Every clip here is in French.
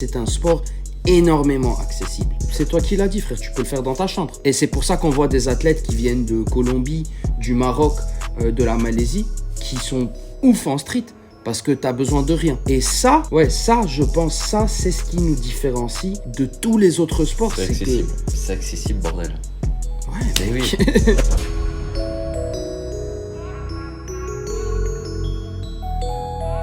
C'est un sport énormément accessible. C'est toi qui l'as dit, frère, tu peux le faire dans ta chambre. Et c'est pour ça qu'on voit des athlètes qui viennent de Colombie, du Maroc, de la Malaisie, qui sont ouf en street. Parce que t'as besoin de rien. Et ça, je pense, ça, c'est ce qui nous différencie de tous les autres sports. C'est accessible. C'est accessible, bordel. Ouais, mais oui.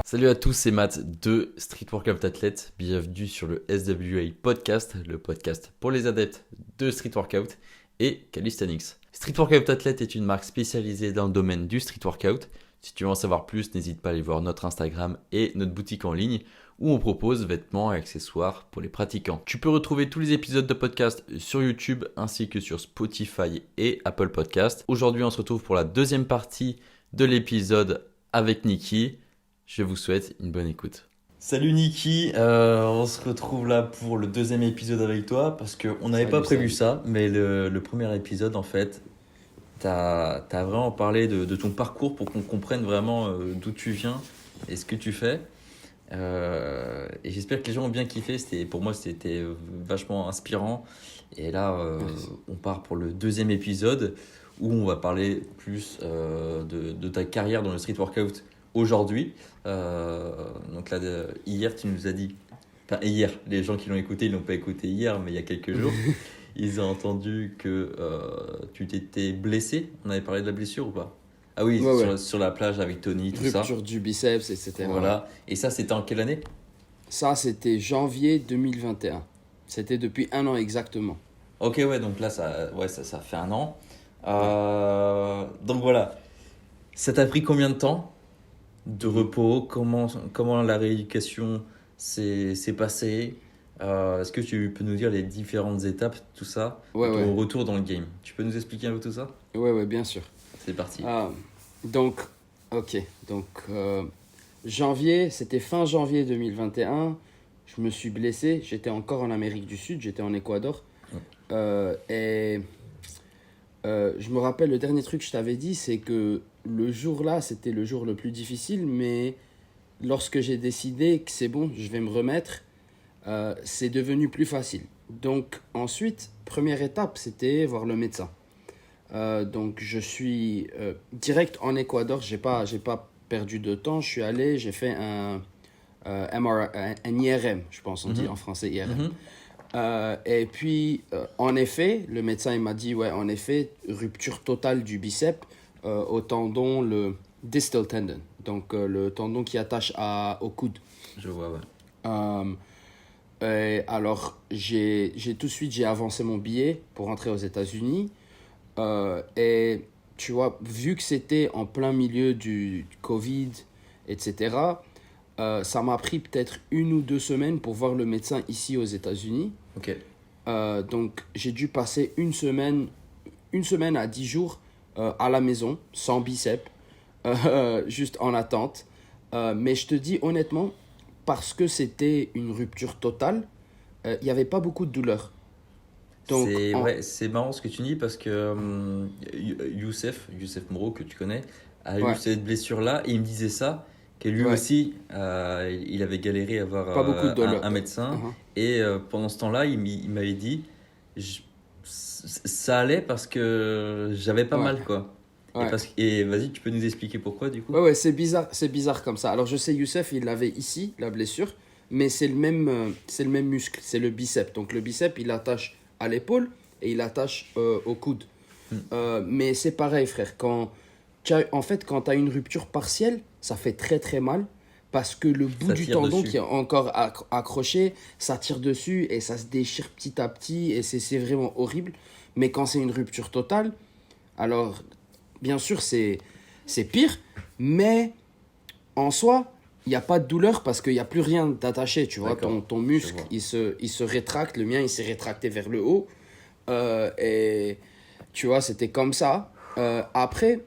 Salut à tous, c'est Matt de Street Workout Athlete. Bienvenue sur le SWA Podcast, le podcast pour les adeptes de Street Workout et Calisthenics. Street Workout Athlete est une marque spécialisée dans le domaine du Street Workout. Si tu veux en savoir plus, n'hésite pas à aller voir notre Instagram et notre boutique en ligne où on propose vêtements et accessoires pour les pratiquants. Tu peux retrouver tous les épisodes de podcast sur YouTube ainsi que sur Spotify et Apple Podcast. Aujourd'hui, on se retrouve pour la deuxième partie de l'épisode avec Niki. Je vous souhaite une bonne écoute. Salut Niki, on se retrouve là pour le deuxième épisode avec toi parce qu'on n'avait pas prévu ça, mais le premier épisode en fait, t'as vraiment parlé de ton parcours pour qu'on comprenne vraiment d'où tu viens et ce que tu fais. Et j'espère que les gens ont bien kiffé, pour moi c'était vachement inspirant. Et là, on part pour le deuxième épisode où on va parler plus de ta carrière dans le street workout aujourd'hui. Donc là, hier, tu nous as dit, enfin hier, les gens qui l'ont écouté, ils l'ont pas écouté hier, mais il y a quelques jours, ils ont entendu que tu t'étais blessé. On avait parlé de la blessure ou pas? Ah oui, sur la plage avec Tony, tout ça. Rupture du biceps, etc. Voilà. Et ça, c'était en quelle année? Ça, c'était janvier 2021. C'était depuis 1 an exactement. Ok, ouais, donc là, ça fait 1 an. Donc voilà. Ça t'a pris combien de temps de repos? Comment la rééducation s'est passée? Est-ce que tu peux nous dire les différentes étapes, tout ça, ton retour dans le game? Tu peux nous expliquer un peu tout ça? Ouais, bien sûr. C'est parti. Donc, janvier, c'était fin janvier 2021. Je me suis blessé. J'étais encore en Amérique du Sud, j'étais en Équateur. Je me rappelle, le dernier truc que je t'avais dit, c'est que le jour-là, c'était le jour le plus difficile, mais lorsque j'ai décidé que c'est bon, je vais me remettre, c'est devenu plus facile. Donc ensuite, première étape, c'était voir le médecin. Donc je suis direct en Équateur, j'ai pas perdu de temps, je suis allé, j'ai fait un IRM, je pense on dit en français IRM. Et puis, en effet, le médecin il m'a dit, en effet, rupture totale du biceps au tendon, le distal tendon, donc le tendon qui attache au coude. Je vois, ouais. Et alors, j'ai tout de suite, j'ai avancé mon billet pour rentrer aux États-Unis. Et tu vois, vu que c'était en plein milieu du Covid, etc., ça m'a pris peut-être 1 ou 2 semaines pour voir le médecin ici aux États-Unis. Ok. Donc, j'ai dû passer une semaine à 10 jours à la maison, sans biceps, juste en attente. Mais je te dis honnêtement, parce que c'était une rupture totale, il n'y avait pas beaucoup de douleur. Donc, c'est marrant ce que tu dis parce que Youssef Moreau, que tu connais, a eu cette blessure-là et il me disait ça, que lui aussi, il avait galéré à avoir un médecin. Et pendant ce temps-là, il m'avait dit, ça allait parce que j'avais pas mal, quoi. Et vas-y, tu peux nous expliquer pourquoi du coup? C'est bizarre comme ça. Alors je sais, Youssef, il avait ici la blessure, mais c'est le même muscle, c'est le biceps. Donc le biceps, il attache à l'épaule et il attache au coude. Mais c'est pareil, frère. Quand tu as une rupture partielle, ça fait très très mal parce que le bout du tendon qui est encore accroché, ça tire dessus et ça se déchire petit à petit et c'est vraiment horrible. Mais quand c'est une rupture totale, alors bien sûr c'est pire, mais en soi, il n'y a pas de douleur parce qu'il n'y a plus rien d'attaché, tu vois. Ton muscle, il se rétracte. Le mien, il s'est rétracté vers le haut. Et tu vois, c'était comme ça. Après,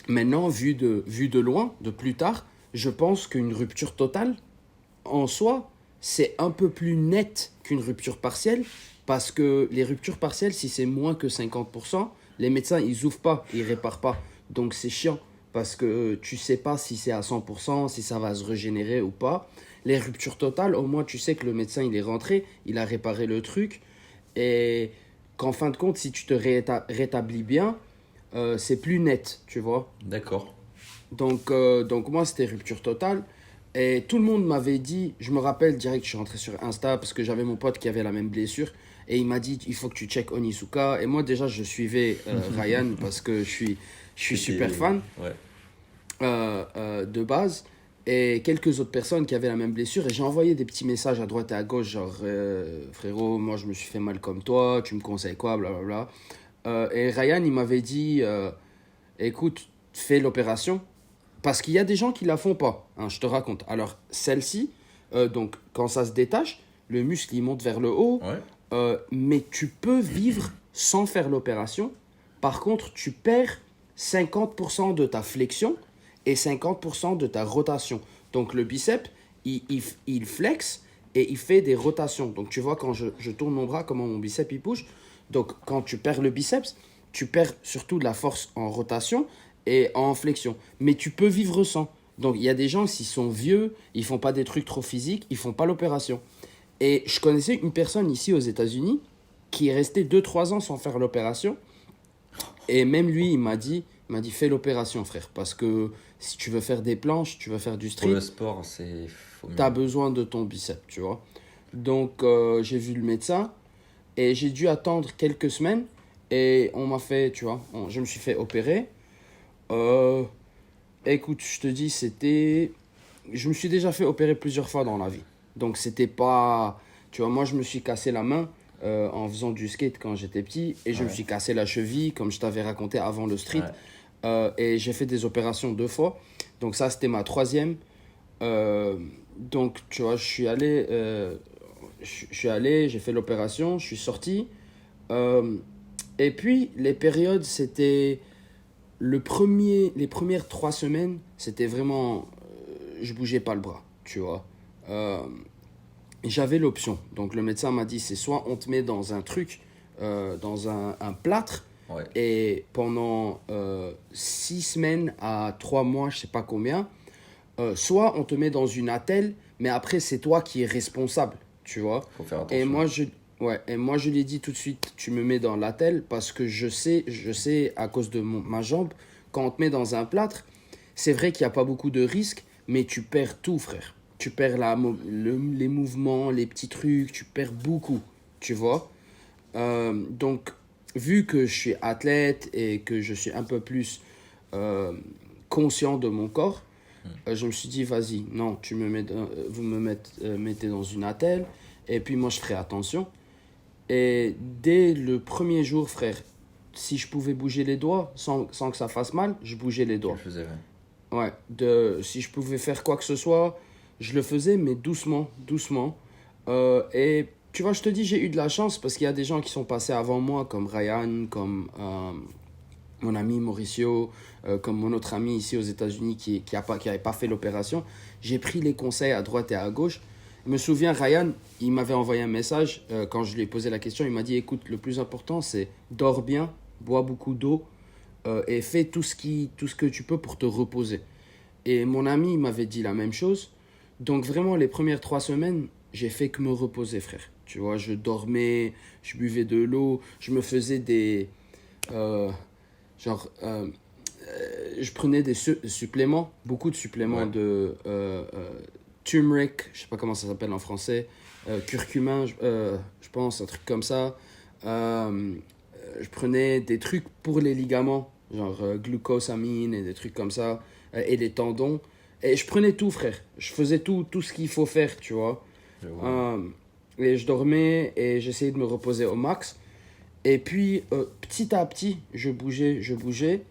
maintenant, vu de loin, de plus tard, je pense qu'une rupture totale, en soi, c'est un peu plus net qu'une rupture partielle. Parce que les ruptures partielles, si c'est moins que 50%, les médecins, ils ouvrent pas, ils réparent pas. Donc, c'est chiant. Parce que tu sais pas si c'est à 100%, si ça va se régénérer ou pas. Les ruptures totales, au moins, tu sais que le médecin, il est rentré, il a réparé le truc. Et qu'en fin de compte, si tu te rétablis bien, c'est plus net, tu vois. D'accord. Donc moi, c'était rupture totale. Et tout le monde m'avait dit, je me rappelle direct, je suis rentré sur Insta parce que j'avais mon pote qui avait la même blessure. Et il m'a dit, il faut que tu checkes Onizuka. Et moi, déjà, je suivais Ryan parce que je suis super fan Ouais. de base. Et quelques autres personnes qui avaient la même blessure. Et j'ai envoyé des petits messages à droite et à gauche, genre, frérot, moi, je me suis fait mal comme toi, tu me conseilles quoi, blablabla. Et Ryan, il m'avait dit, écoute, fais l'opération. Parce qu'il y a des gens qui la font pas, hein, je te raconte. Alors, celle-ci, donc, quand ça se détache, le muscle, il monte vers le haut. Ouais. Mais tu peux vivre sans faire l'opération. Par contre, tu perds 50% de ta flexion et 50% de ta rotation. Donc, le biceps, il flex et il fait des rotations. Donc, tu vois, quand je tourne mon bras, comment mon biceps, il bouge. Donc, quand tu perds le biceps, tu perds surtout de la force en rotation et en flexion. Mais tu peux vivre sans. Donc, il y a des gens, s'ils sont vieux, ils font pas des trucs trop physiques, ils font pas l'opération. Et je connaissais une personne ici aux États-Unis qui est restée 2 3 ans sans faire l'opération. Et même lui, il m'a dit fais l'opération, frère. Parce que si tu veux faire des planches, tu veux faire du Pour street, le sport, c'est. Faut mieux. tu as besoin de ton biceps, tu vois. Donc, j'ai vu le médecin et j'ai dû attendre quelques semaines. Et on m'a fait, tu vois, je me suis fait opérer. Euh, Écoute, je te dis, c'était. Je me suis déjà fait opérer plusieurs fois dans la vie. Donc, c'était pas. Tu vois, moi, je me suis cassé la main en faisant du skate quand j'étais petit. Et je me Ouais. suis cassé la cheville, comme je t'avais raconté avant le street. Ouais. Et j'ai fait des opérations 2 fois. Donc, ça, c'était ma troisième. Donc, tu vois, je suis allé, j'ai fait l'opération, je suis sorti. Euh, et puis, les périodes, c'était. Les premières 3 semaines, c'était vraiment. Je bougeais pas le bras, tu vois. Euh, J'avais l'option. Donc le médecin m'a dit, c'est soit on te met dans un truc, dans un plâtre, Ouais. et pendant 6 semaines à 3 mois, je sais pas combien, soit on te met dans une attelle, mais après c'est toi qui es responsable, tu vois. Faut faire Et attention. moi je lui ai dit tout de suite, tu me mets dans l'attelle parce que je sais à cause de ma jambe, quand on te met dans un plâtre, c'est vrai qu'il n'y a pas beaucoup de risques, mais tu perds tout, frère. Tu perds les mouvements, les petits trucs, tu perds beaucoup, tu vois. Donc, vu que je suis athlète et que je suis un peu plus euh, conscient de mon corps, je me suis dit, vas-y, non, vous mettez dans une attelle, et puis moi je ferai attention. Et dès le premier jour, frère, si je pouvais bouger les doigts sans que ça fasse mal, je bougeais les Tu le doigts. faisais, ouais. Ouais, si je pouvais faire quoi que ce soit, je le faisais, mais doucement, doucement. Et tu vois, je te dis, j'ai eu de la chance parce qu'il y a des gens qui sont passés avant moi, comme Ryan, comme mon ami Mauricio, comme mon autre ami ici aux États-Unis qui avait pas fait l'opération. J'ai pris les conseils à droite et à gauche. Je me souviens, Ryan, il m'avait envoyé un message quand je lui ai posé la question. Il m'a dit, écoute, le plus important, c'est dors bien, bois beaucoup d'eau et fais tout ce que tu peux pour te reposer. Et mon ami il m'avait dit la même chose. Donc vraiment, les premières 3 semaines, j'ai fait que me reposer, frère. Tu vois, je dormais, je buvais de l'eau, je me faisais des... euh, genre, je prenais des suppléments, beaucoup de suppléments Ouais. de turmeric, je sais pas comment ça s'appelle en français, curcumin, je pense, un truc comme ça. Je prenais des trucs pour les ligaments, genre glucosamine et des trucs comme ça, et les tendons. Et je prenais tout, frère. Je faisais tout ce qu'il faut faire, tu vois. Je vois. Et je dormais et j'essayais de me reposer au max. Et puis, petit à petit, je bougeais.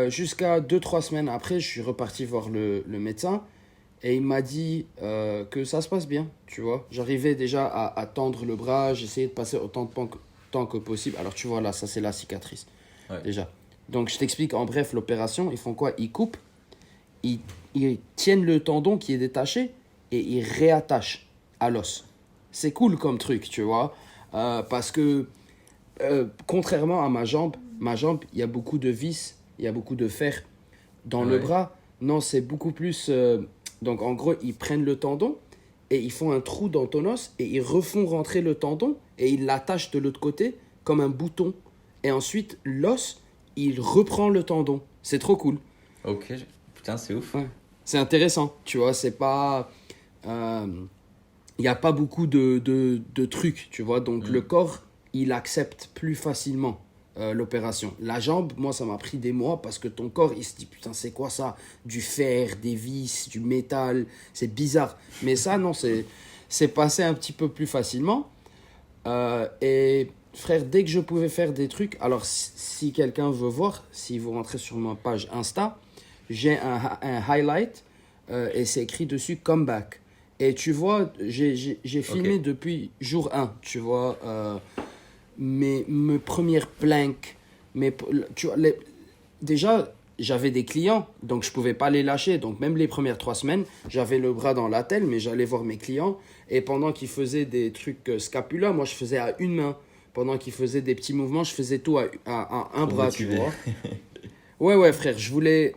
Jusqu'à 2 3 semaines après, je suis reparti voir le médecin. Et il m'a dit que ça se passe bien, tu vois. J'arrivais déjà à tendre le bras, j'essayais de passer autant de temps que possible. Alors tu vois là, ça c'est la cicatrice, Ouais. déjà. Donc je t'explique en bref l'opération. Ils font quoi? Ils coupent, ils, ils tiennent le tendon qui est détaché et ils réattachent à l'os. C'est cool comme truc, tu vois. Parce que contrairement à ma jambe, il y a beaucoup de vis, il y a beaucoup de fer. Dans le Ouais. bras, non, c'est beaucoup plus... donc en gros, ils prennent le tendon et ils font un trou dans ton os et ils refont rentrer le tendon et ils l'attachent de l'autre côté comme un bouton. Et ensuite, l'os, il reprend le tendon. C'est trop cool. Ok, putain, c'est ouf. Ouais. C'est intéressant, tu vois, c'est pas... Il n'y a pas beaucoup de trucs, tu vois, donc le corps, il accepte plus facilement l'opération. La jambe, moi, ça m'a pris des mois parce que ton corps, il se dit, putain, c'est quoi ça? Du fer, des vis, du métal, c'est bizarre. Mais ça, non, c'est passé un petit peu plus facilement. Et frère, dès que je pouvais faire des trucs, alors si quelqu'un veut voir, si vous rentrez sur ma page Insta, j'ai un highlight et c'est écrit dessus comeback. Et tu vois, j'ai filmé depuis jour 1, tu vois, mes premières planks, tu vois, déjà, j'avais des clients, donc je pouvais pas les lâcher. Donc même les premières 3 semaines, j'avais le bras dans la telle, mais j'allais voir mes clients. Et pendant qu'ils faisaient des trucs scapula, moi je faisais à une main. Pendant qu'ils faisaient des petits mouvements, je faisais tout à un bras, tu vois. Ouais, frère, je voulais...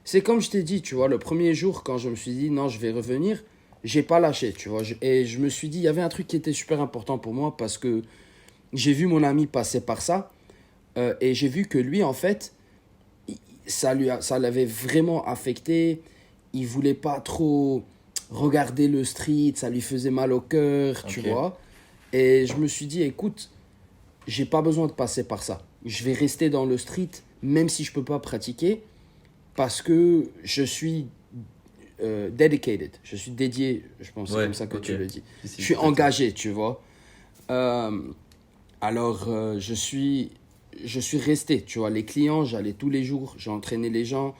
C'est comme je t'ai dit, tu vois, le premier jour, quand je me suis dit, non, je vais revenir, j'ai pas lâché, tu vois. Et je me suis dit, il y avait un truc qui était super important pour moi parce que j'ai vu mon ami passer par ça et j'ai vu que lui, en fait, ça l'avait vraiment affecté. Il voulait pas trop regarder le street, ça lui faisait mal au cœur, tu vois. Et je me suis dit, écoute, j'ai pas besoin de passer par ça. Je vais rester dans le street, même si je peux pas pratiquer, parce que je suis dedicated. Je suis dédié, je pense que c'est comme ça que tu le dis. Je suis engagé, tu vois. Alors, je suis resté, tu vois. Les clients, j'allais tous les jours, j'entraînais les gens,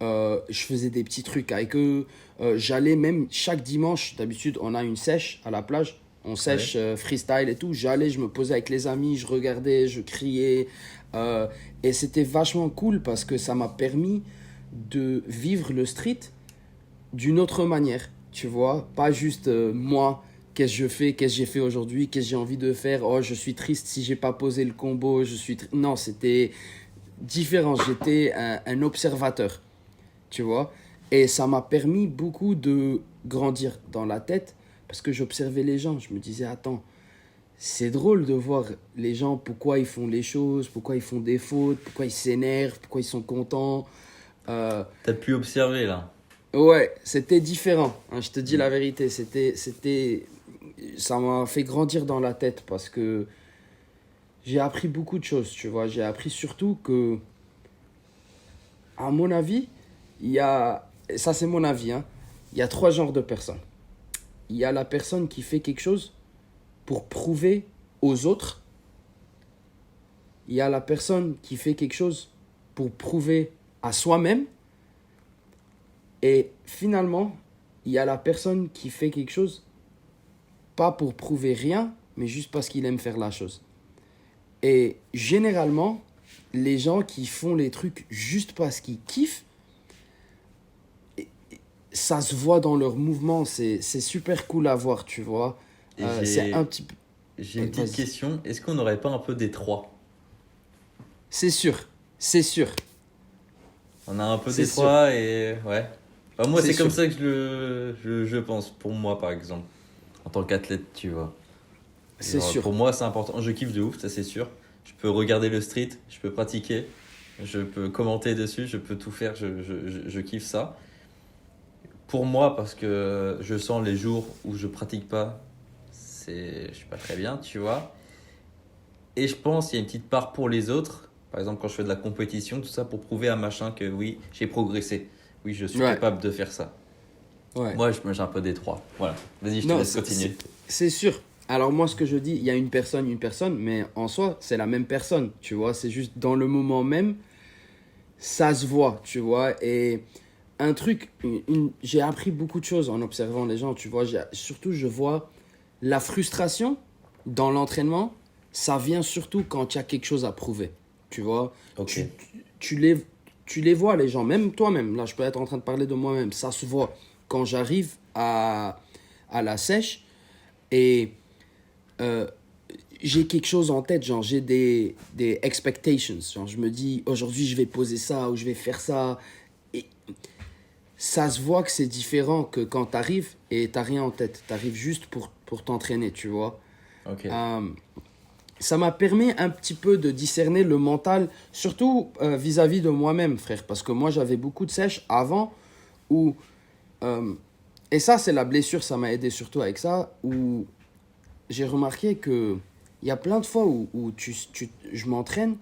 je faisais des petits trucs avec eux. J'allais même chaque dimanche, d'habitude, on a une sèche à la plage. On sèche freestyle et tout. J'allais, je me posais avec les amis, je regardais, je criais. Et c'était vachement cool parce que ça m'a permis de vivre le street d'une autre manière, tu vois. Pas juste moi, qu'est-ce que je fais, qu'est-ce que j'ai fait aujourd'hui, qu'est-ce que j'ai envie de faire. Oh, je suis triste si j'ai pas posé le combo. Non, c'était différent. J'étais un observateur, tu vois. Et ça m'a permis beaucoup de grandir dans la tête parce que j'observais les gens. Je me disais, attends, c'est drôle de voir les gens, pourquoi ils font les choses, pourquoi ils font des fautes, pourquoi ils s'énervent, pourquoi ils sont contents. T'as pu observer là. Ouais, c'était différent, hein, je te dis la vérité. Ça m'a fait grandir dans la tête parce que j'ai appris beaucoup de choses, tu vois. J'ai appris surtout que, à mon avis, ça c'est mon avis, hein, il y a 3 genres de personnes. Il y a la personne qui fait quelque chose pour prouver aux autres. Il y a la personne qui fait quelque chose pour prouver à soi-même. Et finalement, il y a la personne qui fait quelque chose pas pour prouver rien, mais juste parce qu'il aime faire la chose. Et généralement, les gens qui font les trucs juste parce qu'ils kiffent, ça se voit dans leurs mouvements, c'est super cool à voir, tu vois. C'est un petit peu... J'ai une petite question. Est-ce qu'on n'aurait pas un peu des trois? C'est sûr, c'est sûr. On a un peu des trois et ouais. Enfin, moi, c'est comme ça que je pense, pour moi par exemple, en tant qu'athlète, tu vois. C'est sûr. Pour moi, c'est important. Je kiffe de ouf, ça c'est sûr. Je peux regarder le street, je peux pratiquer, je peux commenter dessus, je peux tout faire, je kiffe ça. Pour moi, parce que je sens les jours où je pratique pas, je suis pas très bien, tu vois. Et je pense qu'il y a une petite part pour les autres. Par exemple, quand je fais de la compétition, tout ça pour prouver à machin que oui, j'ai progressé. Oui, je suis capable de faire ça. Ouais. Moi, j'ai un peu des trois. Voilà. Vas-y, je te laisse continuer. C'est sûr. Alors moi, ce que je dis, il y a une personne, mais en soi, c'est la même personne, tu vois. C'est juste dans le moment même, ça se voit, tu vois. Et un truc, j'ai appris beaucoup de choses en observant les gens, tu vois. Surtout, je vois la frustration dans l'entraînement, ça vient surtout quand il y a quelque chose à prouver, tu vois. Okay. Tu les vois, les gens, même toi-même. Là, je peux être en train de parler de moi-même. Ça se voit quand j'arrive à la sèche et j'ai quelque chose en tête, genre j'ai des expectations. Genre, je me dis, aujourd'hui, je vais poser ça ou je vais faire ça. Et ça se voit que c'est différent que quand t'arrives et t'as rien en tête. T'arrives juste pour t'entraîner, tu vois. Ok. Ça m'a permis un petit peu de discerner le mental, surtout vis-à-vis de moi-même, frère. Parce que moi, j'avais beaucoup de sèches avant où... et ça, c'est la blessure, ça m'a aidé surtout avec ça, où j'ai remarqué que il y a plein de fois où je m'entraîne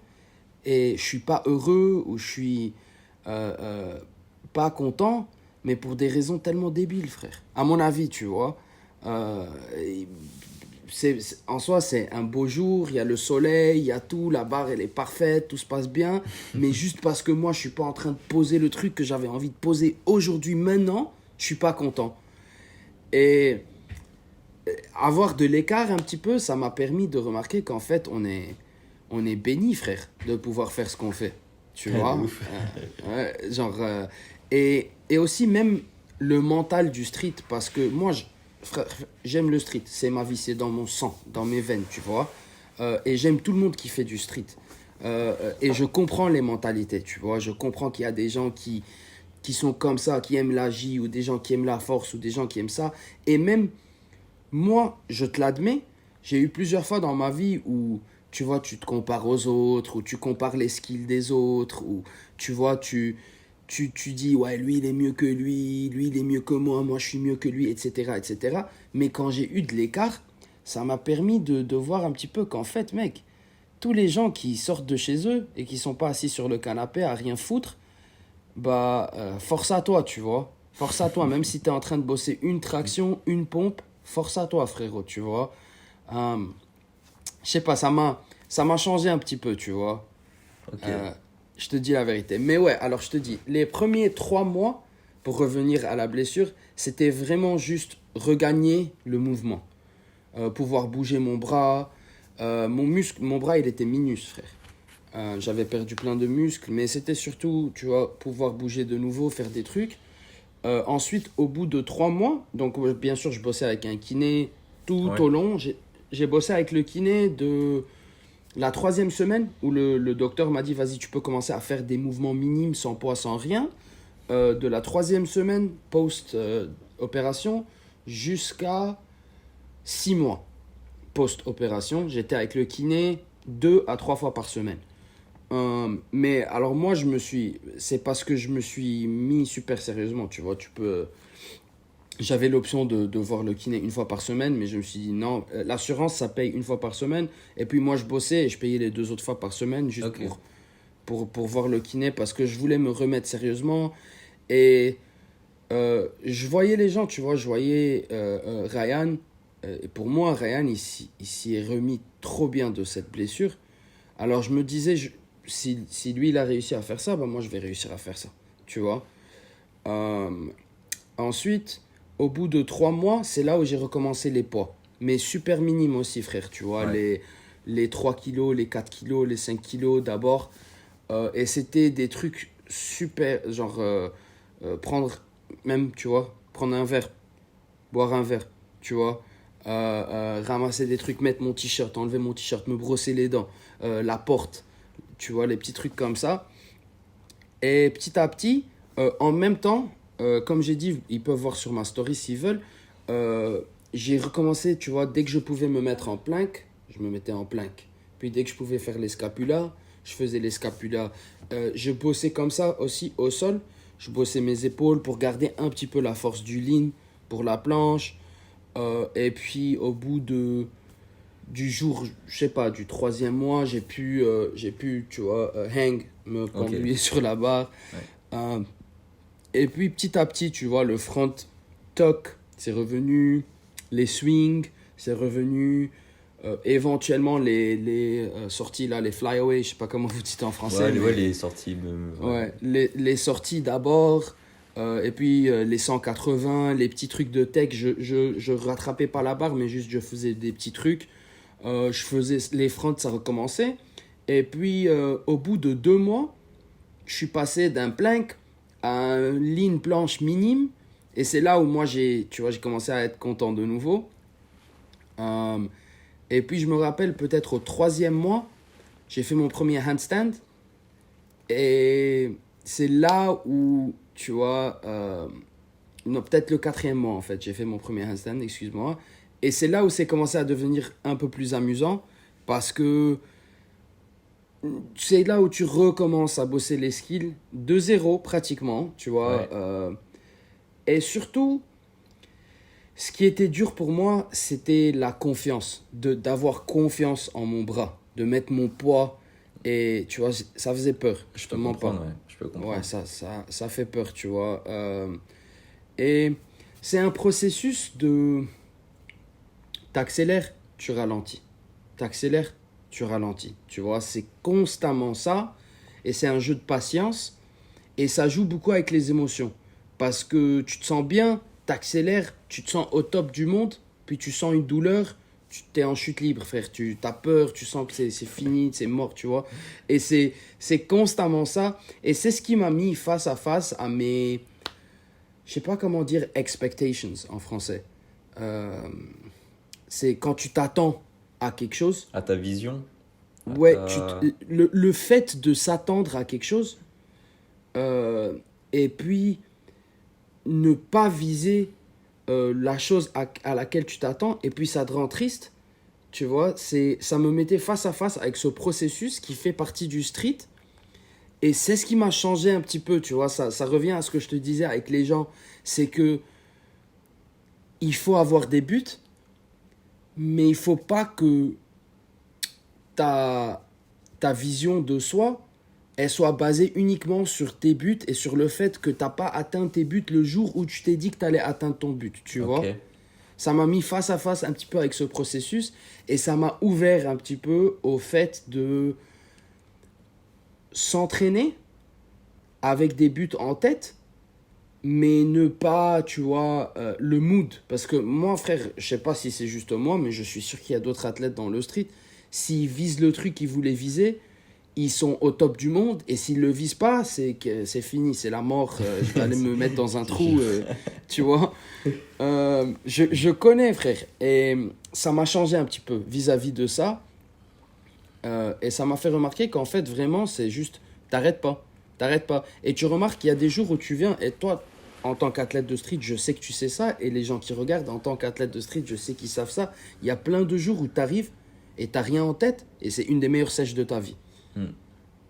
et je suis pas heureux ou je suis pas content, mais pour des raisons tellement débiles, frère. À mon avis, tu vois. Et en soi, c'est un beau jour, il y a le soleil, il y a tout, la barre, elle est parfaite, tout se passe bien. Mais juste parce que moi, je suis pas en train de poser le truc que j'avais envie de poser aujourd'hui, maintenant, je suis pas content. Et avoir de l'écart un petit peu, ça m'a permis de remarquer qu'en fait, on est béni, frère, de pouvoir faire ce qu'on fait. Tu De vois. ouf. Ouais, genre, et aussi même le mental du street, parce que moi, frère, j'aime le street, c'est ma vie, c'est dans mon sang, dans mes veines, tu vois. Et j'aime tout le monde qui fait du street. Et je comprends les mentalités, tu vois. Je comprends qu'il y a des gens qui sont comme ça, qui aiment la J, ou des gens qui aiment la force, ou des gens qui aiment ça. Et même moi, je te l'admets, j'ai eu plusieurs fois dans ma vie où, tu vois, tu te compares aux autres, ou tu compares les skills des autres, ou, tu vois, tu dis, ouais, lui, il est mieux que lui, il est mieux que moi je suis mieux que lui, etc., etc. Mais quand j'ai eu de l'écart, ça m'a permis de voir un petit peu qu'en fait, mec, tous les gens qui sortent de chez eux et qui sont pas assis sur le canapé à rien foutre, bah, force à toi, tu vois. Force à toi, même si tu es en train de bosser une traction, une pompe, force à toi, frérot, tu vois. Euh, je sais pas, ça m'a changé un petit peu, tu vois. Ok. Je te dis la vérité. Mais ouais, alors je te dis, les premiers 3 mois, pour revenir à la blessure, c'était vraiment juste regagner le mouvement. Pouvoir bouger mon bras. Mon bras, il était minus, frère. J'avais perdu plein de muscles, mais c'était surtout, tu vois, pouvoir bouger de nouveau, faire des trucs. Ensuite, au bout de 3 mois, donc bien sûr, je bossais avec un kiné tout Ouais. au long. J'ai bossé avec le kiné de la troisième semaine où le docteur m'a dit, vas-y, tu peux commencer à faire des mouvements minimes, sans poids, sans rien. De la troisième semaine post-opération jusqu'à 6 mois post-opération, j'étais avec le kiné 2 à 3 fois par semaine. Mais alors moi, c'est parce que je me suis mis super sérieusement, tu vois, j'avais l'option de voir le kiné une fois par semaine, mais je me suis dit non, l'assurance, ça paye une fois par semaine, et puis moi, je bossais et je payais les 2 autres fois par semaine juste Ok. pour voir le kiné, parce que je voulais me remettre sérieusement, et je voyais les gens, tu vois, je voyais Ryan, et pour moi, Ryan, il s'y est remis trop bien de cette blessure. Alors je me disais, si lui, il a réussi à faire ça, bah moi, je vais réussir à faire ça, tu vois. Euh, Ensuite, au bout de 3 mois, c'est là où j'ai recommencé les poids. Mais super minimes aussi, frère, tu vois, Ouais. les 3 kilos, les 4 kilos, les 5 kilos d'abord. Et c'était des trucs super, genre prendre, même, tu vois, prendre un verre, boire un verre, tu vois. Ramasser des trucs, mettre mon t-shirt, enlever mon t-shirt, me brosser les dents, la porte, tu vois, les petits trucs comme ça. Et petit à petit, en même temps, comme j'ai dit, ils peuvent voir sur ma story s'ils veulent, j'ai recommencé, tu vois, dès que je pouvais me mettre en plank, je me mettais en plank. Puis dès que je pouvais faire les scapulas, je faisais les scapulas. Je bossais comme ça aussi au sol. Je bossais mes épaules pour garder un petit peu la force du lean pour la planche. Et puis au bout du jour, je sais pas, du troisième mois, j'ai pu, tu vois, hang, me Ok. pendouiller sur la barre. Ouais. Euh, et puis petit à petit, tu vois, le front tuck, c'est revenu. Les swings, c'est revenu. Éventuellement, les sorties, là, les flyaway, je sais pas comment vous dites en français, Ouais, mais les sorties. Ouais. ouais, les sorties d'abord. Et puis les 180, les petits trucs de tech, je rattrapais pas la barre, mais juste je faisais des petits trucs. Je faisais les fronts, ça recommençait. Et puis au bout de 2 mois, je suis passé d'un plank à un lean planche minime. Et c'est là où moi tu vois, j'ai commencé à être content de nouveau. Euh, et puis je me rappelle peut-être au troisième mois, j'ai fait mon premier handstand. Et c'est là où tu vois, non, peut-être le 4e mois en fait, j'ai fait mon premier handstand, excuse-moi. Et c'est là où c'est commencé à devenir un peu plus amusant parce que c'est là où tu recommences à bosser les skills de zéro pratiquement, tu vois. Ouais. Et surtout, ce qui était dur pour moi, c'était la confiance, d'avoir confiance en mon bras, de mettre mon poids. Et tu vois, ça faisait peur, je te mens pas. Ouais. Je peux comprendre. Ouais, ça fait peur, tu vois. Et c'est un processus de... T'accélères, tu ralentis. T'accélères, tu ralentis. Tu vois, c'est constamment ça. Et c'est un jeu de patience. Et ça joue beaucoup avec les émotions. Parce que tu te sens bien, t'accélères, tu te sens au top du monde, puis tu sens une douleur, tu t'es en chute libre, frère. Tu as peur, tu sens que c'est fini, c'est mort, tu vois. Et c'est constamment ça. Et c'est ce qui m'a mis face à face à mes... Je sais pas comment dire expectations en français. C'est quand tu t'attends à quelque chose. À ta vision. Ouais, ta- le fait de s'attendre à quelque chose, et puis ne pas viser la chose à laquelle tu t'attends, et puis ça te rend triste, tu vois, ça me mettait face à face avec ce processus qui fait partie du street, et c'est ce qui m'a changé un petit peu, tu vois, ça revient à ce que je te disais avec les gens, c'est que il faut avoir des buts, mais il faut pas que ta vision de soi, elle soit basée uniquement sur tes buts et sur le fait que tu n'as pas atteint tes buts le jour où tu t'es dit que tu allais atteindre ton but, tu vois. Ok. Ça m'a mis face à face un petit peu avec ce processus et ça m'a ouvert un petit peu au fait de s'entraîner avec des buts en tête, mais ne pas, tu vois, le mood. Parce que moi, frère, je sais pas si c'est juste moi, mais je suis sûr qu'il y a d'autres athlètes dans le street. S'ils visent le truc qu'ils voulaient viser, ils sont au top du monde. Et s'ils le visent pas, c'est que c'est fini, c'est la mort. Je vais aller me mettre dans un trou, tu vois. Je connais, frère. Et ça m'a changé un petit peu vis-à-vis de ça. Et ça m'a fait remarquer qu'en fait, vraiment, c'est juste, t'arrêtes pas. T'arrêtes pas. Et tu remarques qu'il y a des jours où tu viens, et toi, en tant qu'athlète de street, je sais que tu sais ça, et les gens qui regardent, en tant qu'athlète de street, je sais qu'ils savent ça. Il y a plein de jours où tu arrives et t'as rien en tête, et c'est une des meilleures sèches de ta vie. Hmm.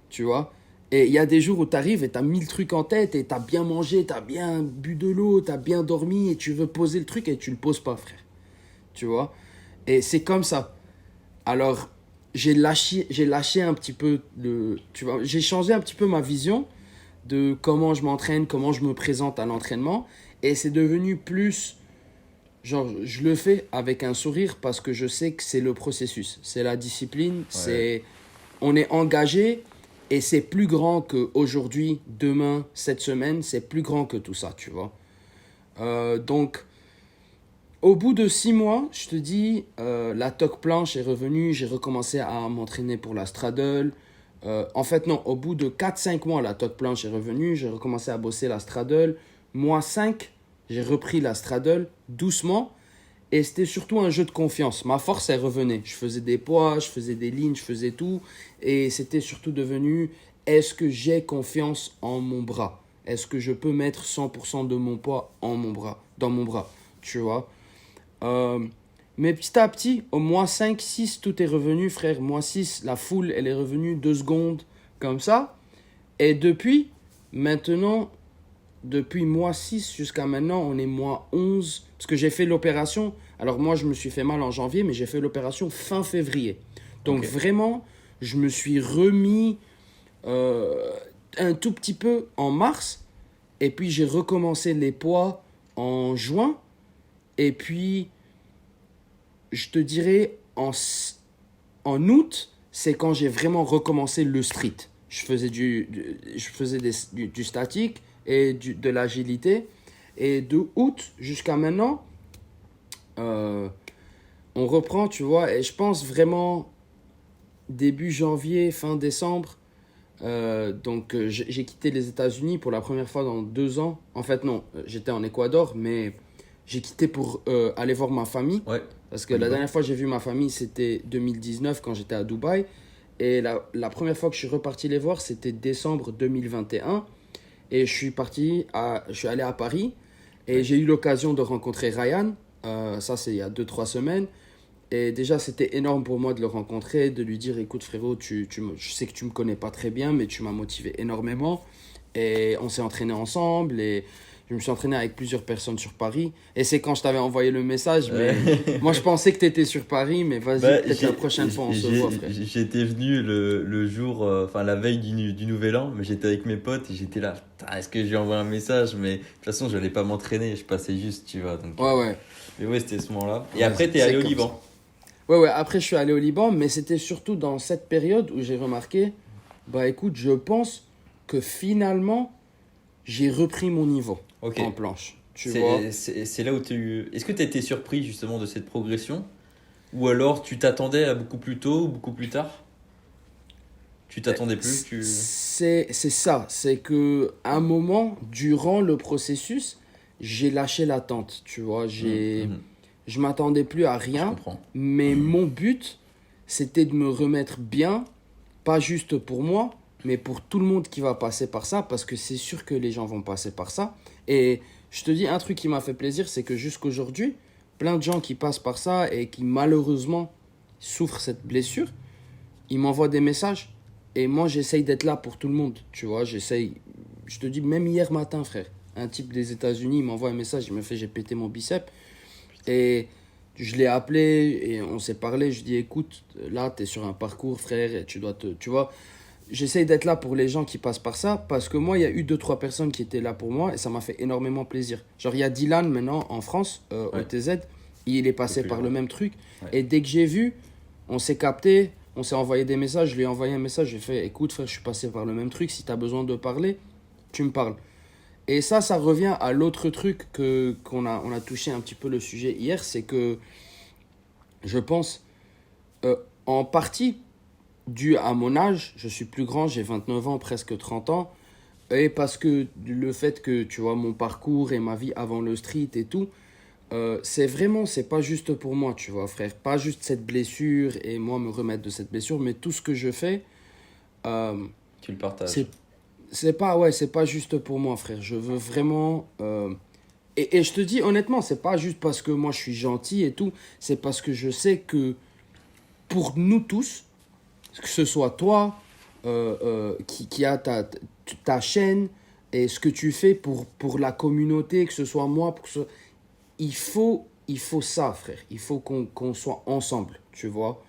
Tu vois? Et il y a des jours où tu arrives et t'as 1000 trucs en tête, et t'as bien mangé, t'as bien bu de l'eau, t'as bien dormi, et tu veux poser le truc, et tu le poses pas, frère. Tu vois? Et c'est comme ça. Alors, j'ai lâché un petit peu tu vois, j'ai changé un petit peu ma vision de comment je m'entraîne, comment je me présente à l'entraînement. Et c'est devenu plus, genre, je le fais avec un sourire parce que je sais que c'est le processus, c'est la discipline, on est engagé et c'est plus grand qu'aujourd'hui, demain, cette semaine, c'est plus grand que tout ça, tu vois. Donc, au bout de 6 mois, je te dis, la toque planche est revenue, j'ai recommencé à m'entraîner pour la straddle. En fait, non, au bout de 4-5 mois, la toque planche est revenue, j'ai recommencé à bosser la straddle. Mois 5, j'ai repris la straddle doucement. Et c'était surtout un jeu de confiance. Ma force, elle revenait. Je faisais des poids, je faisais des lignes, je faisais tout. Et c'était surtout devenu, est-ce que j'ai confiance en mon bras? Est-ce que je peux mettre 100% de mon poids en mon bras, dans mon bras? Tu vois? Euh, mais petit à petit, au mois 5, 6, tout est revenu, frère. Mois 6, la foule, elle est revenue 2 secondes, comme ça. Et depuis, maintenant, depuis mois 6 jusqu'à maintenant, on est mois 11. Parce que j'ai fait l'opération. Alors moi, je me suis fait mal en janvier, mais j'ai fait l'opération fin février. Donc Ok. vraiment, je me suis remis un tout petit peu en mars. Et puis j'ai recommencé les poids en juin. Et puis, je te dirais, en août, c'est quand j'ai vraiment recommencé le street. Je faisais du statique et de l'agilité. Et de août jusqu'à maintenant, euh, on reprend, tu vois. Et je pense vraiment début janvier, fin décembre. Donc, j'ai quitté les États-Unis pour la première fois dans 2 ans. En fait, non, j'étais en Équateur, mais j'ai quitté pour aller voir ma famille. Ouais. Parce que On y la va. dernière fois que j'ai vu ma famille, c'était 2019 quand j'étais à Dubaï. Et la première fois que je suis reparti les voir, c'était décembre 2021. Et je suis allé à Paris et j'ai eu l'occasion de rencontrer Ryan. Ça, c'est il y a 2 3 semaines. Et déjà, c'était énorme pour moi de le rencontrer, de lui dire, écoute frérot, je sais que tu me connais pas très bien, mais tu m'as motivé énormément. Et on s'est entraîné ensemble et je me suis entraîné avec plusieurs personnes sur Paris. Et c'est quand je t'avais envoyé le message, mais moi je pensais que tu étais sur Paris, mais vas-y, peut-être la prochaine fois on se voit, frère. J'étais venu le jour, enfin la veille du nouvel an, mais j'étais avec mes potes et j'étais là. Putain, est-ce que j'ai envoyé un message? Mais de toute façon, je n'allais pas m'entraîner, je passais juste, tu vois. Donc, Ouais, ouais. mais ouais, c'était ce moment-là. Et Ouais, après, t'es c'est allé au comme Liban. ça. Ouais, ouais, après je suis allé au Liban, mais c'était surtout dans cette période où j'ai remarqué, bah écoute, je pense que finalement, j'ai repris mon niveau Ok. en planche, tu vois. C'est là où tu. Est-ce que tu as été surpris justement de cette progression? Ou alors tu t'attendais à beaucoup plus tôt ou beaucoup plus tard? Tu t'attendais plus? C'est ça, c'est que à un moment, durant le processus, j'ai lâché l'attente, tu vois. Mhm. Je m'attendais plus à Je rien, comprends. mais mon but, c'était de me remettre bien, pas juste pour moi, mais pour tout le monde qui va passer par ça, parce que c'est sûr que les gens vont passer par ça. Et je te dis un truc qui m'a fait plaisir, c'est que jusqu'aujourd'hui, plein de gens qui passent par ça et qui malheureusement souffrent cette blessure, ils m'envoient des messages. Et moi, j'essaye d'être là pour tout le monde, tu vois. J'essaye, je te dis, même hier matin, frère, un type des États-Unis, il m'envoie un message, il me fait, j'ai pété mon bicep. Et je l'ai appelé et on s'est parlé. Je dis, écoute, là, tu es sur un parcours, frère, et tu dois te. Tu vois, j'essaye d'être là pour les gens qui passent par ça parce que moi, il y a eu 2 3 personnes qui étaient là pour moi et ça m'a fait énormément plaisir. Genre, il y a Dylan maintenant en France, au Ouais. TZ, il est passé par le Populaire. même truc. Ouais. Et dès que j'ai vu, on s'est capté, on s'est envoyé des messages. Je lui ai envoyé un message, j'ai fait, écoute, frère, je suis passé par le même truc. Si tu as besoin de parler, tu me parles. Et ça revient à l'autre truc on a touché un petit peu le sujet hier, c'est que je pense, en partie, dû à mon âge, je suis plus grand, j'ai 29 ans, presque 30 ans, et parce que le fait que, tu vois, mon parcours et ma vie avant le street et tout, c'est pas juste pour moi, tu vois, frère. Pas juste cette blessure et moi me remettre de cette blessure, mais tout ce que je fais, euh, Tu le partages. c'est c'est pas juste pour moi, frère. Je veux vraiment. Et je te dis honnêtement, c'est pas juste parce que moi je suis gentil et tout. C'est parce que je sais que pour nous tous, que ce soit toi qui a ta chaîne et ce que tu fais pour la communauté, que ce soit moi, il faut ça, frère. Il faut qu'on soit ensemble, tu vois.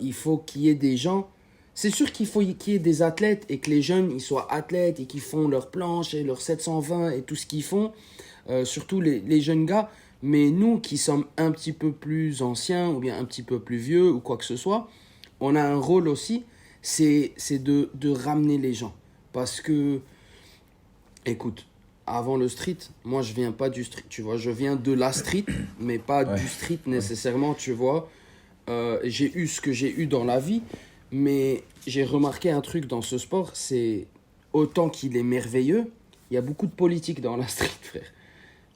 Il faut qu'il y ait des gens. C'est sûr qu'il faut qu'il y ait des athlètes et que les jeunes ils soient athlètes et qu'ils font leurs planches et leurs 720 et tout ce qu'ils font. Surtout les jeunes gars. Mais nous qui sommes un petit peu plus anciens ou bien un petit peu plus vieux ou quoi que ce soit, on a un rôle aussi, c'est de ramener les gens. Parce que, écoute, avant le street, moi je viens pas du street, tu vois, je viens de la street, mais pas Ouais. du street nécessairement, tu vois. J'ai eu ce que j'ai eu dans la vie, mais j'ai remarqué un truc dans ce sport, c'est autant qu'il est merveilleux, il y a beaucoup de politique dans la street, frère.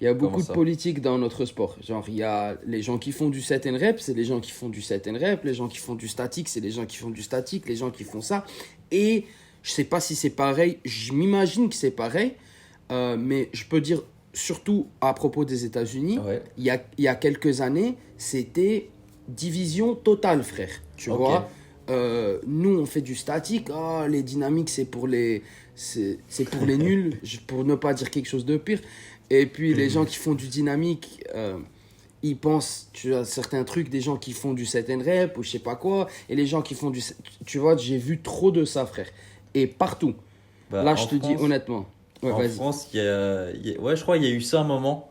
Il y a Comment beaucoup de ça? politique dans notre sport. Genre, il y a les gens qui font du set and rep, c'est les gens qui font du set and rep. Les gens qui font du statique, c'est les gens qui font du statique. Les gens qui font ça. Et je sais pas si c'est pareil. Je m'imagine que c'est pareil. Mais je peux dire, surtout à propos des États-Unis, Ouais. il y a quelques années, c'était division totale, frère. Tu Ok. vois. Nous, on fait du statique. Ah, les dynamiques, c'est pour les nuls, pour ne pas dire quelque chose de pire. Et puis, les gens qui font du dynamique, ils pensent, tu as certains trucs, des gens qui font du set and rep ou je sais pas quoi. Et les gens qui font du. Tu vois, j'ai vu trop de ça, frère. Et partout. Bah, Là, en je te dis France, honnêtement. Ouais, en vas-y. France, ouais, je crois qu'il y a eu ça un moment.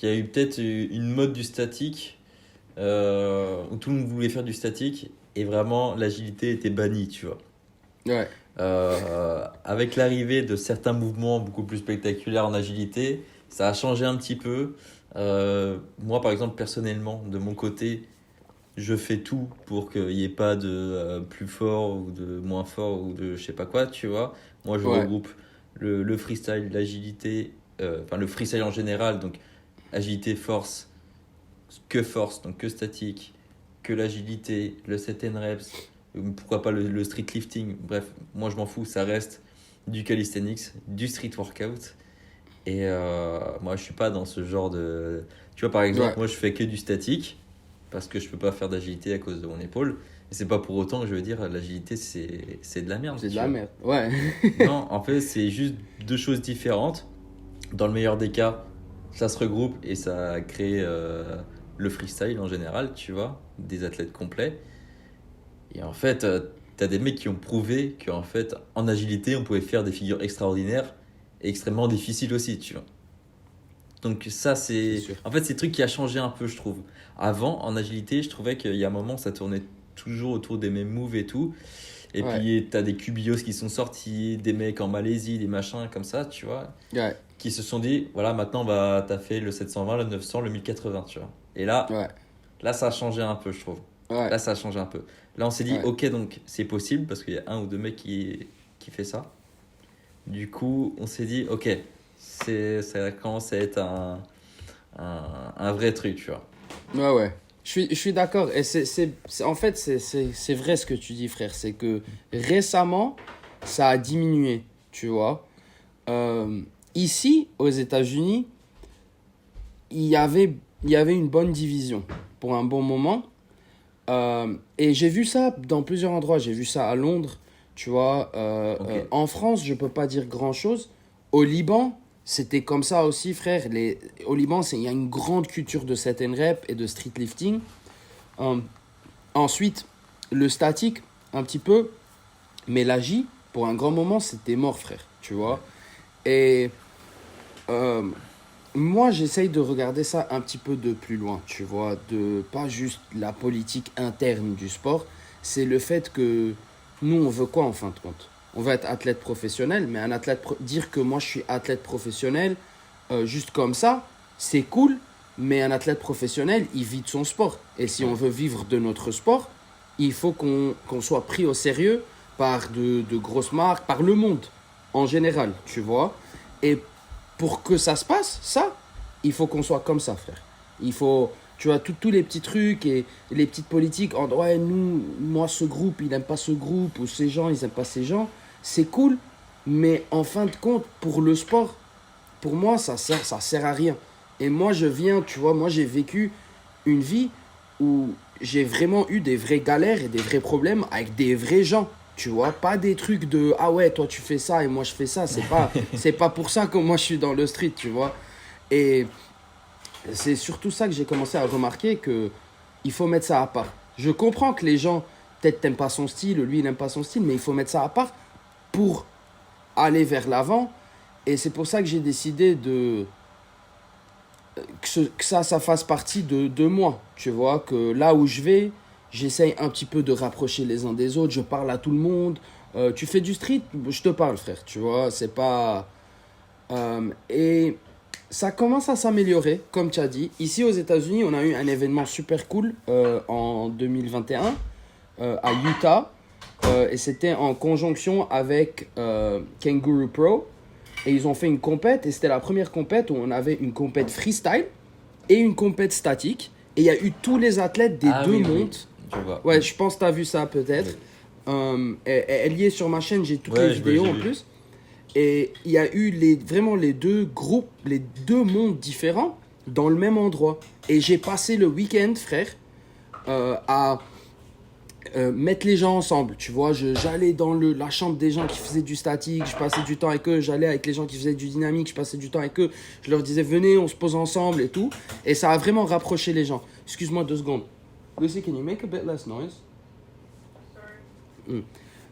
Il y a eu peut-être une mode du statique où tout le monde voulait faire du statique et vraiment l'agilité était bannie, tu vois. Ouais. Avec l'arrivée de certains mouvements beaucoup plus spectaculaires en agilité, ça a changé un petit peu. Moi, par exemple, personnellement, de mon côté, je fais tout pour qu'il n'y ait pas de plus fort ou de moins fort ou de je sais pas quoi, tu vois. Moi, je Ouais. regroupe le freestyle, l'agilité, enfin le freestyle en général, donc agilité, force, donc que statique, que l'agilité, le set and reps, pourquoi pas le street lifting, bref, moi je m'en fous, ça reste du calisthenics, du street workout. Et moi, je suis pas dans ce genre de... Tu vois, par exemple, Ouais. moi, je fais que du statique parce que je peux pas faire d'agilité à cause de mon épaule. Et c'est pas pour autant que je veux dire l'agilité, c'est de la merde. C'est de Tu la vois. merde. Ouais. Non, en fait, c'est juste deux choses différentes. Dans le meilleur des cas, ça se regroupe et ça crée le freestyle en général, tu vois, des athlètes complets. Et en fait, t'as des mecs qui ont prouvé qu'en fait, en agilité, on pouvait faire des figures extraordinaires et extrêmement difficiles aussi, tu vois. Donc ça, C'est c'est... sûr. En fait, c'est le truc qui a changé un peu, je trouve. Avant, en agilité, je trouvais qu'il y a un moment, ça tournait toujours autour des mêmes moves et tout. Et Ouais. puis, t'as des QBOs qui sont sortis, des mecs en Malaisie, des machins comme ça, tu vois, Ouais. qui se sont dit, voilà, maintenant, bah, t'as fait le 720, le 900, le 1080, tu vois. Et Ouais. là, ça a changé un peu, je trouve. Ouais. Là, ça a changé un peu. Là, on s'est dit, Ouais. ok, donc c'est possible parce qu'il y a un ou deux mecs qui fait ça. Du coup, on s'est dit, ok, ça commence à être un vrai truc, tu vois. Ouais, ouais. Je suis d'accord. Et en fait, c'est vrai ce que tu dis, frère. C'est que récemment, ça a diminué, tu vois. Ici, aux États-Unis, il y avait une bonne division pour un bon moment. Et j'ai vu ça dans plusieurs endroits. J'ai vu ça à Londres, tu vois. Ok. En France, je peux pas dire grand-chose. Au Liban, c'était comme ça aussi, frère. Au Liban, il y a une grande culture de set and rep et de street lifting. Euh, Ensuite, le statique, un petit peu. Mais l'agi, pour un grand moment, c'était mort, frère. Tu vois. Et euh, moi, j'essaye de regarder ça un petit peu de plus loin, tu vois, de pas juste la politique interne du sport, c'est le fait que nous, on veut quoi en fin de compte? On veut être athlète professionnel, mais dire que moi je suis athlète professionnel, juste comme ça, c'est cool, mais un athlète professionnel, il vit de son sport. Et si on veut vivre de notre sport, il faut qu'on soit pris au sérieux par de grosses marques, par le monde en général, tu vois. Et pour que ça se passe, ça, il faut qu'on soit comme ça, frère. Il faut, tu vois, tous les petits trucs et les petites politiques, ouais, moi, ce groupe, il n'aime pas ce groupe, ou ces gens, ils n'aiment pas ces gens, c'est cool, mais en fin de compte, pour le sport, pour moi, ça sert à rien. Et moi, tu vois, moi, j'ai vécu une vie où j'ai vraiment eu des vraies galères et des vrais problèmes avec des vrais gens. Tu vois, pas des trucs de ah ouais, toi tu fais ça et moi je fais ça. C'est pas pour ça que moi je suis dans le street, tu vois. Et c'est surtout ça que j'ai commencé à remarquer que il faut mettre ça à part. Je comprends que les gens, peut-être t'aimes pas son style, lui il n'aime pas son style, mais il faut mettre ça à part pour aller vers l'avant. Et c'est pour ça que j'ai décidé que ça fasse partie de moi. Tu vois, que là où je vais, j'essaye un petit peu de rapprocher les uns des autres. Je parle à tout le monde. Tu fais du street, je te parle, frère. Tu vois, c'est pas. Et ça commence à s'améliorer, comme tu as dit. Ici aux États-Unis, on a eu un événement super cool en 2021 à Utah. Et c'était en conjonction avec Kangaroo Pro. Et ils ont fait une compète. Et c'était la première compète où on avait une compète freestyle et une compète statique. Et il y a eu tous les athlètes des Ah deux oui, mondes. je vois. Ouais, je pense que tu as vu ça peut-être. Elle y est sur ma chaîne, j'ai toutes les Ouais, vidéos j'ai en vu. plus. Et il y a eu vraiment les deux groupes, les deux mondes différents dans le même endroit. Et j'ai passé le week-end, frère, à mettre les gens ensemble. Tu vois, j'allais dans la chambre des gens qui faisaient du statique, je passais du temps avec eux. J'allais avec les gens qui faisaient du dynamique, je passais du temps avec eux. Je leur disais, venez, on se pose ensemble et tout. Et ça a vraiment rapproché les gens. Excuse-moi 2 secondes. Lucy, can you make a bit less noise?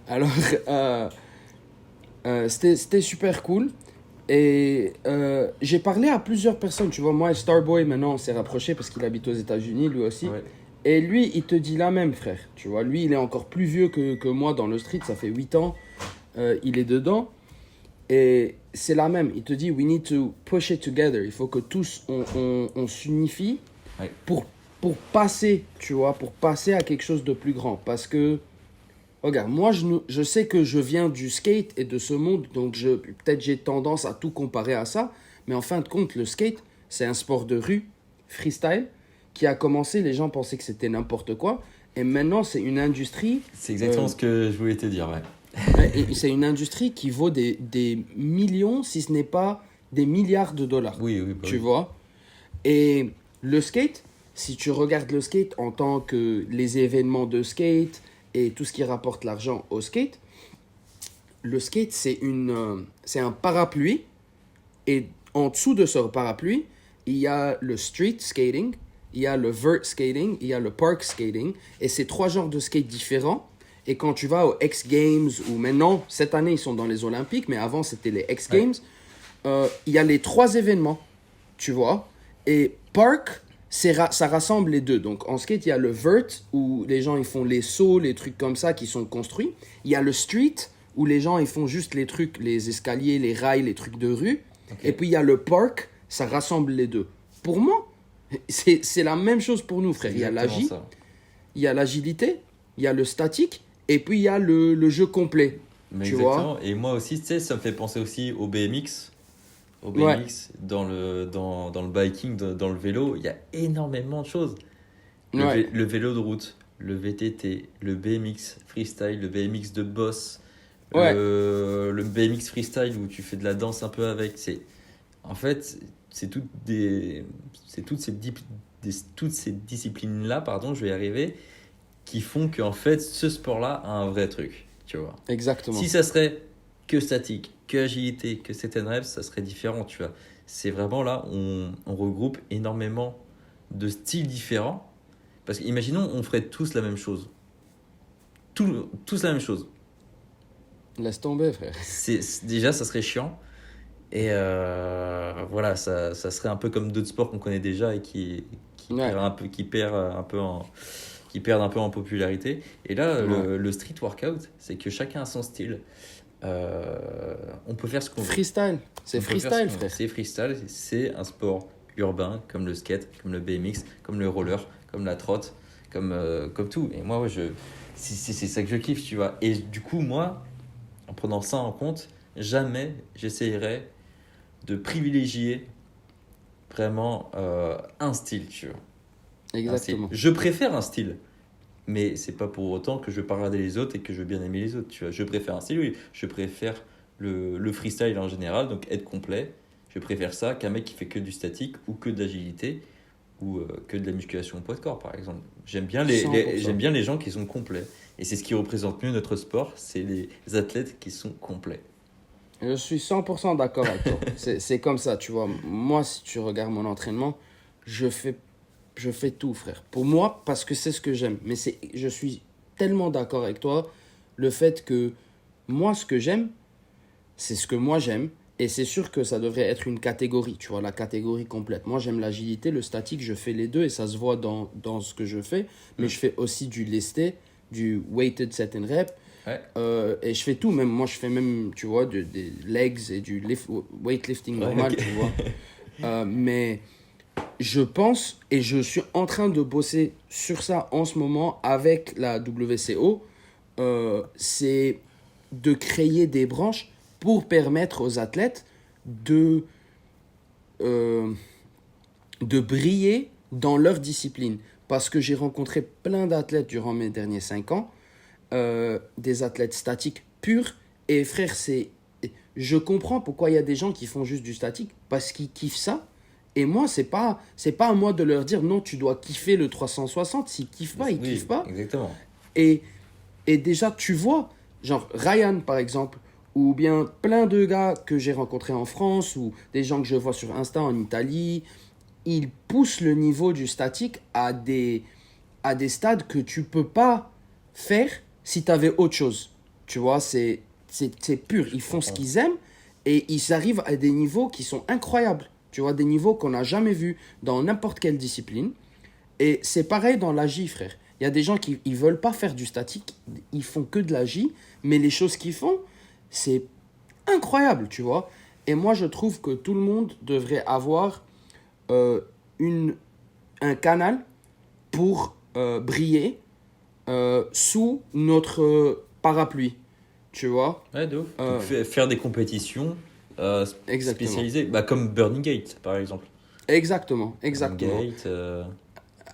Alors, c'était super cool. Et j'ai parlé à plusieurs personnes. Tu vois, moi et Starboy, maintenant, on s'est rapprochés parce qu'il habite aux États-Unis, lui aussi. Ouais. Et lui, il te dit la même, frère. Tu vois, lui, il est encore plus vieux que moi dans le street. Ça fait 8 ans. Il est dedans. Et c'est la même. Il te dit, we need to push it together. Il faut que tous, on s'unifie Ouais. pour passer, tu vois, pour passer à quelque chose de plus grand. Parce que, regarde, moi, je sais que je viens du skate et de ce monde. Donc, peut-être j'ai tendance à tout comparer à ça. Mais en fin de compte, le skate, c'est un sport de rue, freestyle, qui a commencé, les gens pensaient que c'était n'importe quoi. Et maintenant, c'est une industrie. C'est exactement ce que je voulais te dire, ouais. Et c'est une industrie qui vaut des millions, si ce n'est pas des milliards de dollars. Oui, oui, bah Tu oui. vois? Et le skate, si tu regardes le skate en tant que les événements de skate et tout ce qui rapporte l'argent au skate, le skate, c'est un parapluie. Et en dessous de ce parapluie, il y a le street skating, il y a le vert skating, il y a le park skating. Et c'est trois genres de skate différents. Et quand tu vas aux X Games, ou maintenant, cette année, ils sont dans les Olympiques, mais avant, c'était les X Ouais. Games, il y a les trois événements, tu vois. Et park, ça rassemble les deux. Donc en skate, il y a le vert, où les gens ils font les sauts, les trucs comme ça qui sont construits. Il y a le street, où les gens ils font juste les trucs, les escaliers, les rails, les trucs de rue. Ok. Et puis il y a le park, ça rassemble les deux. Pour moi, c'est la même chose pour nous, frère. C'est Il y a exactement l'agi, ça. il y a l'agilité, il y a le statique, et puis il y a le jeu complet. Mais Tu exactement. Et moi aussi, tu sais, ça me fait penser aussi au BMX. Au Ouais. BMX, dans le biking, dans le vélo, il y a énormément de choses. Ouais. Le vélo de route, le VTT, le BMX freestyle, le BMX de boss, Ouais. le BMX freestyle où tu fais de la danse un peu avec. En fait, c'est toutes ces disciplines-là, pardon, je vais y arriver, qui font qu'en fait, ce sport-là a un vrai truc, tu vois. Exactement. Si ça serait que statique, que agilité, que CTNREP, ça serait différent, tu vois. C'est vraiment là, on regroupe énormément de styles différents. Parce qu'imaginons, on ferait tous la même chose. Tous la même chose. Laisse tomber, frère. Déjà, ça serait chiant. Et voilà, ça serait un peu comme d'autres sports qu'on connaît déjà et Ouais. qui perdent un peu en popularité. Et là, Ouais. le street workout, c'est que chacun a son style. On peut faire ce qu'on veut. Freestyle. C'est On peut faire ce freestyle, qu'on veut. frère. C'est freestyle, c'est un sport urbain comme le skate, comme le BMX, comme le roller, comme la trotte, comme tout. Et moi, ouais, c'est ça que je kiffe, tu vois. Et du coup, moi, en prenant ça en compte, jamais j'essayerais de privilégier vraiment un style, tu vois. Un style. Exactement. Je préfère un style, mais c'est pas pour autant que je vais pas regarder les autres et que je vais bien aimer les autres, tu vois. Je préfère un style, oui. Je préfère le freestyle en général, donc être complet. Je préfère ça qu'un mec qui fait que du statique ou que de l'agilité ou que de la musculation au poids de corps, par exemple. J'aime 100%. bien les gens qui sont complets. Et c'est ce qui représente mieux notre sport, c'est les athlètes qui sont complets. Je suis 100% d'accord avec toi. C'est comme ça, tu vois. Moi, si tu regardes mon entraînement, je fais, je fais tout, frère. Pour moi, parce que c'est ce que j'aime. Mais je suis tellement d'accord avec toi. Le fait que moi, ce que j'aime, c'est ce que moi j'aime. Et c'est sûr que ça devrait être une catégorie, tu vois, la catégorie complète. Moi, j'aime l'agilité, le statique, je fais les deux et ça se voit dans ce que je fais. Mais je fais aussi du lesté, du weighted set and rep. Ouais. Et je fais tout, même moi je fais même, tu vois, des legs et du weightlifting Ouais, normal, ok. tu vois. Mais je pense, et je suis en train de bosser sur ça en ce moment avec la WCO, c'est de créer des branches pour permettre aux athlètes de, euh, de briller dans leur discipline. Parce que j'ai rencontré plein d'athlètes durant mes derniers 5 ans, des athlètes statiques purs. Et frère, je comprends pourquoi il y a des gens qui font juste du statique, parce qu'ils kiffent ça. Et moi, c'est pas à moi de leur dire non, tu dois kiffer le 360. S'ils kiffent pas, ils Oui, kiffent pas. exactement. Et, et déjà, tu vois, genre Ryan par exemple, ou bien plein de gars que j'ai rencontrés en France, ou des gens que je vois sur Insta en Italie, ils poussent le niveau du statique à des stades que tu peux pas faire si tu avais autre chose. Tu vois, c'est pur. Ils font ce qu'ils aiment et ils arrivent à des niveaux qui sont incroyables. Tu vois, des niveaux qu'on n'a jamais vus dans n'importe quelle discipline. Et c'est pareil dans l'AJ, frère. Il y a des gens qui ne veulent pas faire du statique, ils font que de l'AJ, mais les choses qu'ils font, c'est incroyable, tu vois. Et moi, je trouve que tout le monde devrait avoir euh, une, un canal pour briller sous notre parapluie, tu vois. Ouais, de ouf. Euh, Donc, faire des compétitions exactement. spécialisées, bah, comme Burning Gate, par exemple. Exactement, Burning exactement. Gate,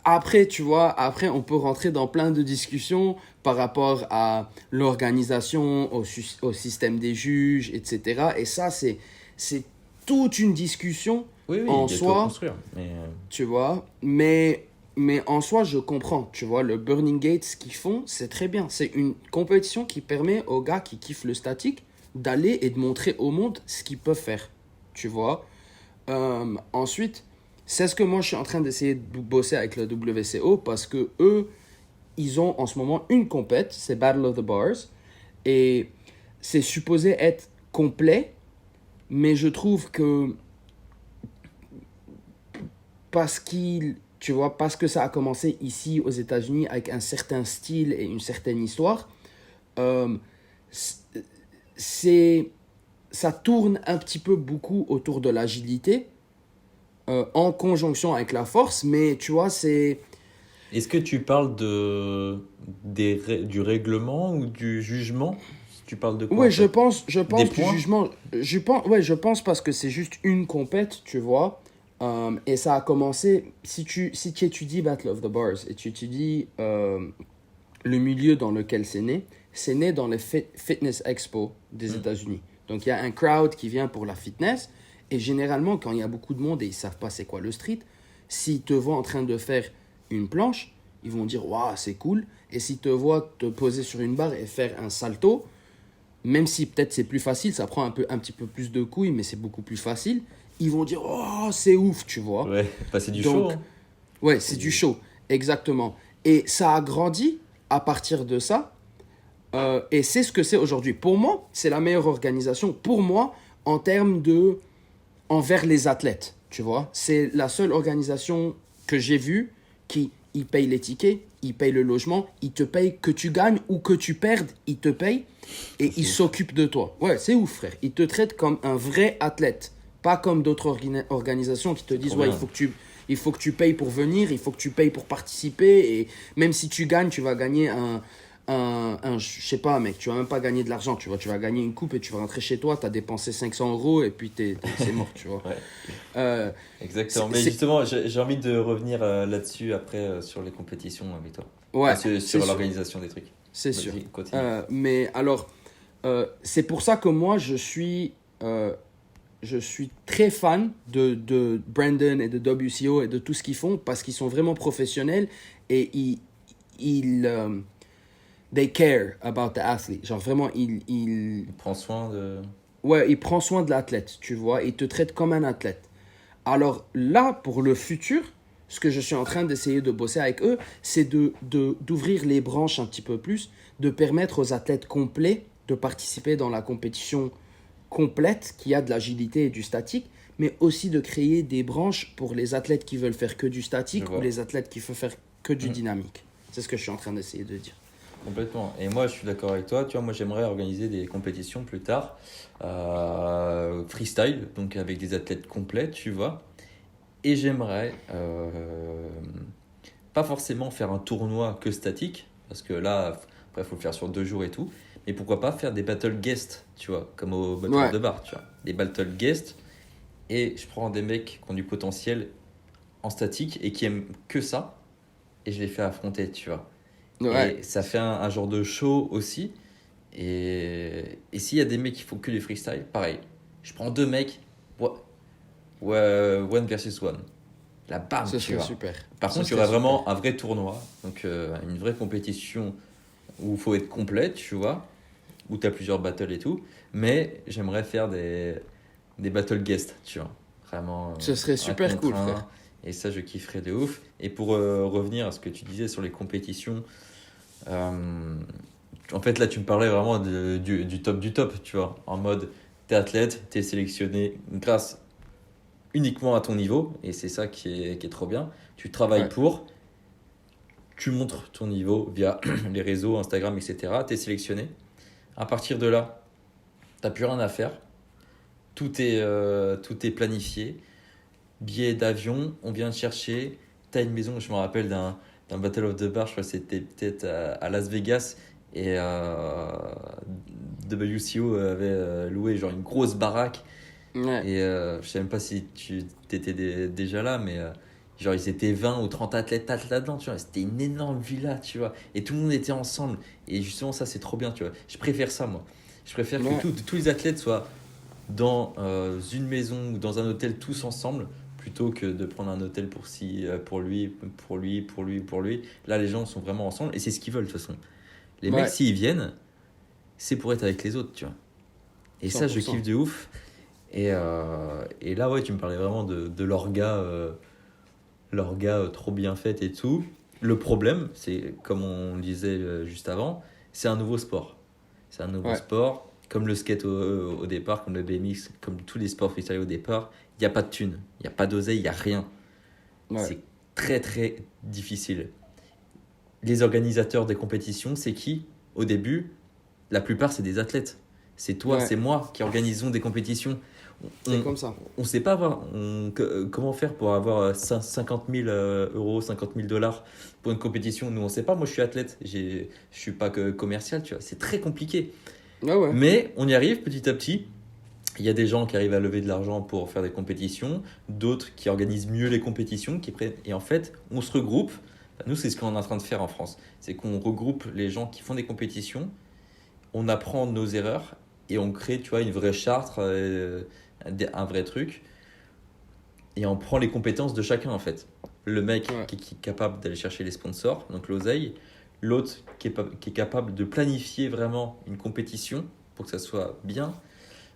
Après, tu vois, après, on peut rentrer dans plein de discussions par rapport à l'organisation, au système des juges, etc. Et ça, c'est toute une discussion Oui, en il y a tout à soi, construire. Mais tu vois. Mais en soi, je comprends, tu vois. Le Burning Gate, ce qu'ils font, c'est très bien. C'est une compétition qui permet aux gars qui kiffent le statique d'aller et de montrer au monde ce qu'ils peuvent faire, tu vois. Ensuite, c'est ce que moi je suis en train d'essayer de bosser avec le WCO parce que eux, ils ont en ce moment une compète, c'est Battle of the Bars, et c'est supposé être complet, mais je trouve que tu vois, parce que ça a commencé ici aux États-Unis avec un certain style et une certaine histoire, euh, c'est, ça tourne un petit peu beaucoup autour de l'agilité en conjonction avec la force, mais tu vois, c'est... est-ce que tu parles du règlement ou du jugement? Tu parles de quoi Ouais, en fait? je Des pense du points? jugement. Je pense parce que c'est juste une compète, tu vois. Et ça a commencé. Si tu étudies Battle of the Bars et tu étudies le milieu dans lequel c'est né dans les Fitness Expo des Hmm. États-Unis. Donc il y a un crowd qui vient pour la fitness. Et généralement, quand il y a beaucoup de monde et ils savent pas c'est quoi le street, s'ils te voient en train de faire une planche, ils vont dire waouh, c'est cool. Et s'ils te voient te poser sur une barre et faire un salto, même si peut-être c'est plus facile, ça prend un petit peu plus de couilles, mais c'est beaucoup plus facile, ils vont dire oh, c'est ouf, tu vois. Ouais, bah, c'est du show, Donc, hein. ouais, c'est du C'est- show, exactement. Et ça a grandi à partir de ça, et c'est ce que c'est aujourd'hui. Pour moi, c'est la meilleure organisation, pour moi, en termes de envers les athlètes, tu vois. C'est la seule organisation que j'ai vue qui ils payent les tickets, ils payent le logement, ils te payent que tu gagnes ou que tu perdes, ils te payent Ça, et c'est ils ouf. s'occupent de toi. Ouais, c'est ouf, frère. Ils te traitent comme un vrai athlète, pas comme d'autres organisations qui te C'est disent trop ouais, bien. il faut que tu payes pour venir, il faut que tu payes pour participer et même si tu gagnes, tu vas gagner je sais pas, mec, tu vas même pas gagner de l'argent, tu vois, tu vas gagner une coupe et tu vas rentrer chez toi, tu as dépensé 500 € et puis c'est mort, tu vois. Ouais, Euh, exactement. Mais c'est justement, j'ai envie de revenir là-dessus après sur les compétitions avec toi. Enfin, Ouais, c'est sur sûr, l'organisation des trucs. c'est sûr. Vas-y, continue. Mais alors, c'est pour ça que moi, je suis très fan de Brandon et de WCO et de tout ce qu'ils font parce qu'ils sont vraiment professionnels et ils they care about the athlete. Genre vraiment, Prends soin de. ouais, ils prennent soin de l'athlète, tu vois. Ils te traitent comme un athlète. Alors là, pour le futur, ce que je suis en train d'essayer de bosser avec eux, c'est d'ouvrir les branches un petit peu plus, de permettre aux athlètes complets de participer dans la compétition complète qui a de l'agilité et du statique, mais aussi de créer des branches pour les athlètes qui veulent faire que du Je statique ou vois. les athlètes qui veulent faire que du Mhm. dynamique. C'est ce que je suis en train d'essayer de dire. Complètement. Et moi, je suis d'accord avec toi. Tu vois, moi, j'aimerais organiser des compétitions plus tard, freestyle, donc avec des athlètes complets, tu vois. Et j'aimerais pas forcément faire un tournoi que statique, parce que là, après, il faut le faire sur 2 jours et tout. Mais pourquoi pas faire des battle guests, tu vois, comme au Battle of Ouais, the Bar, tu vois. Des battle guests, et je prends des mecs qui ont du potentiel en statique et qui aiment que ça, et je les fais affronter, tu vois. ouais, Et ça fait un genre de show aussi. Et s'il y a des mecs qui font que du freestyle, pareil. Je prends 2 mecs, one versus one. Là, bam, ce tu serait vois. super. Par Ce contre, il y serait aurait super. vraiment un vrai tournoi, donc une vraie compétition où il faut être complet, tu vois, où tu as plusieurs battles et tout. Mais j'aimerais faire des battle guests, tu vois. Vraiment Ce serait un super contre cool, frère. un. Et ça, je kifferais de ouf. Et pour revenir à ce que tu disais sur les compétitions, euh, en fait, là, tu me parlais vraiment du top, tu vois. En mode, t'es athlète, t'es sélectionné grâce uniquement à ton niveau. Et c'est ça qui est trop bien. Tu travailles Ouais, pour, tu montres ton niveau via les réseaux, Instagram, etc. T'es sélectionné. À partir de là, t'as plus rien à faire. Tout est planifié. Billet d'avion, on vient te chercher. T'as une maison, je me rappelle d'un Battle of the Bar, je crois que c'était peut-être à Las Vegas. Et WCO avait loué genre une grosse baraque. ouais, Et je sais même pas si tu étais déjà là, mais Genre, ils étaient 20 ou 30 athlètes là-dedans, tu vois. C'était une énorme villa, tu vois. Et tout le monde était ensemble. Et justement, ça, c'est trop bien, tu vois. Je préfère ça, moi. Je préfère que Ouais, tous les athlètes soient dans une maison ou dans un hôtel tous ensemble, plutôt que de prendre un hôtel pour lui, pour lui, pour lui, pour lui. Là, les gens sont vraiment ensemble et c'est ce qu'ils veulent, de toute façon. Les mecs, ouais, s'ils viennent, c'est pour être avec les autres, tu vois. Et ça, je 100%. kiffe de ouf. Et là, ouais, tu me parlais vraiment de l'orga trop bien faite et tout. Le problème, c'est, comme on le disait juste avant, c'est un nouveau sport. C'est un nouveau Ouais, sport, comme le skate au départ, comme le BMX, comme tous les sports freestyle au départ. Il n'y a pas de thunes, il n'y a pas d'oseille, il n'y a rien. ouais, C'est très très difficile. Les organisateurs des compétitions, c'est qui? Au début, la plupart, c'est des athlètes. C'est toi, ouais, c'est moi qui organisons des compétitions. c'est On comme ça. ne sait pas comment faire pour avoir 50 000 euros, 50 000 dollars pour une compétition. Nous, on ne sait pas. Moi, je suis athlète. Je ne suis pas que commercial, tu vois. C'est très compliqué. Ouais, ouais, Mais on y arrive petit à petit. Il y a des gens qui arrivent à lever de l'argent pour faire des compétitions, d'autres qui organisent mieux les compétitions, et en fait, on se regroupe. Enfin, nous, c'est ce qu'on est en train de faire en France. C'est qu'on regroupe les gens qui font des compétitions, on apprend nos erreurs et on crée, tu vois, une vraie charte, un vrai truc, et on prend les compétences de chacun en fait. Le mec ouais, qui est capable d'aller chercher les sponsors, donc l'oseille, l'autre qui est capable de planifier vraiment une compétition pour que ça soit bien,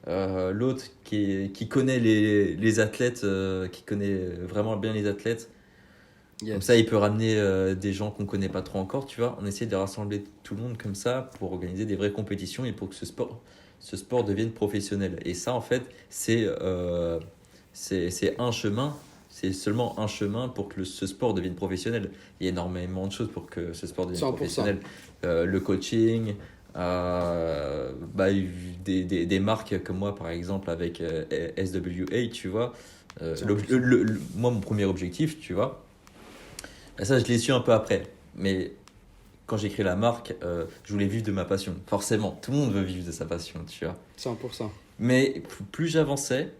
l'autre qui connaît les athlètes, qui connaît vraiment bien les athlètes. Comme ça, yes. il peut ramener des gens qu'on connaît pas trop encore, tu vois. On essaie de rassembler tout le monde comme ça pour organiser des vraies compétitions et pour que ce sport devienne professionnel. Et ça, en fait, c'est un chemin. C'est seulement un chemin pour que ce sport devienne professionnel. Il y a énormément de choses pour que ce sport devienne 100%. professionnel. Le coaching, bah, des marques comme moi, par exemple, avec SWA, tu vois. 100%. Moi, mon premier objectif, tu vois, et ça, je l'ai su un peu après. Mais quand j'ai créé la marque, je voulais vivre de ma passion. Forcément, tout le monde veut vivre de sa passion, tu vois. 100%. Mais plus j'avançais,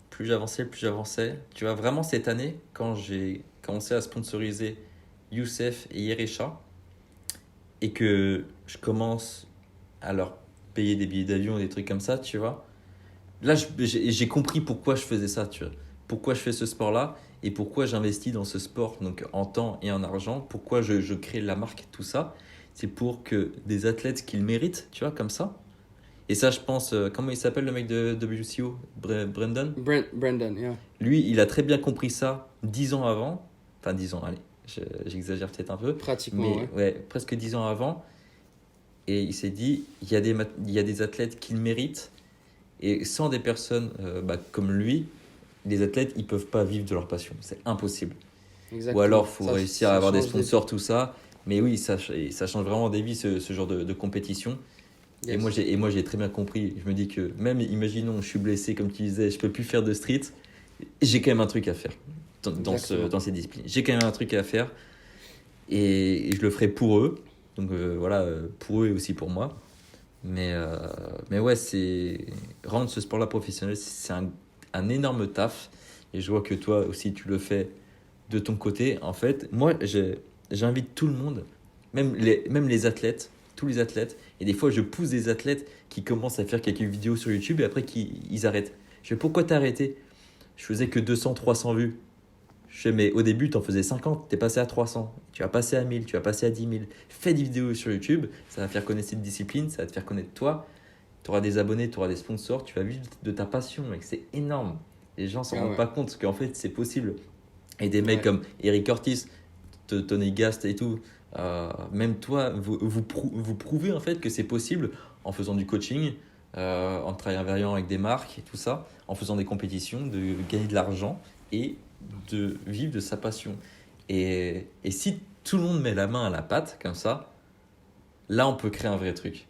plus j'avançais. Tu vois, vraiment cette année, quand j'ai commencé à sponsoriser Youssef et Yerecha, et que je commence à leur payer des billets d'avion et des trucs comme ça, tu vois. Là, j'ai compris pourquoi je faisais ça, tu vois. Pourquoi je fais ce sport-là et pourquoi j'investis dans ce sport, donc en temps et en argent. Pourquoi je crée la marque, tout ça. C'est pour que des athlètes qui le méritent, tu vois, comme ça. Et ça, je pense, comment il s'appelle le mec de WCO? Brendan? Brandon, yeah. Lui, il a très bien compris ça 10 ans avant. Enfin, 10 ans, allez, j'exagère peut-être un peu. Pratiquement, Mais ouais. ouais, presque 10 ans avant. Et il s'est dit, il y a des athlètes qui le méritent. Et sans des personnes comme lui, les athlètes, ils peuvent pas vivre de leur passion. C'est impossible. Ou alors, Exactement. il faut réussir à Ça avoir des change des vies. sponsors, tout ça. Mais oui, ça change vraiment des vies, ce genre de compétition. Yes. Et moi, j'ai très bien compris. Je me dis que même, imaginons, je suis blessé, comme tu disais, je peux plus faire de street. J'ai quand même un truc à faire Exactement. dans ces disciplines. J'ai quand même un truc à faire et je le ferai pour eux. Donc voilà, pour eux et aussi pour moi. Mais, euh, mais ouais, c'est rendre ce sport-là professionnel, c'est un énorme taf. Et je vois que toi aussi, tu le fais de ton côté. En fait, moi, j'invite tout le monde, même les athlètes, tous les athlètes. Et des fois, je pousse des athlètes qui commencent à faire quelques vidéos sur YouTube et après, ils arrêtent. Je fais, pourquoi t'as arrêté? Je faisais que 200, 300 vues. Je fais, mais au début, tu en faisais 50, tu es passé à 300, tu vas passer à 1000, tu vas passer à 10 000. Fais des vidéos sur YouTube, ça va faire connaître cette discipline, ça va te faire connaître toi. Tu auras des abonnés, tu auras des sponsors, tu vas vivre de ta passion, mec. C'est énorme. Les gens s'en Ah rendent ouais. pas compte qu'en fait, c'est possible. Et des mecs Ouais. comme Eric Ortiz, Tony Gast et tout, même toi, vous prouvez en fait que c'est possible en faisant du coaching, en travaillant avec des marques et tout ça, en faisant des compétitions, de gagner de l'argent et de vivre de sa passion. Et si tout le monde met la main à la pâte comme ça, là on peut créer un vrai truc.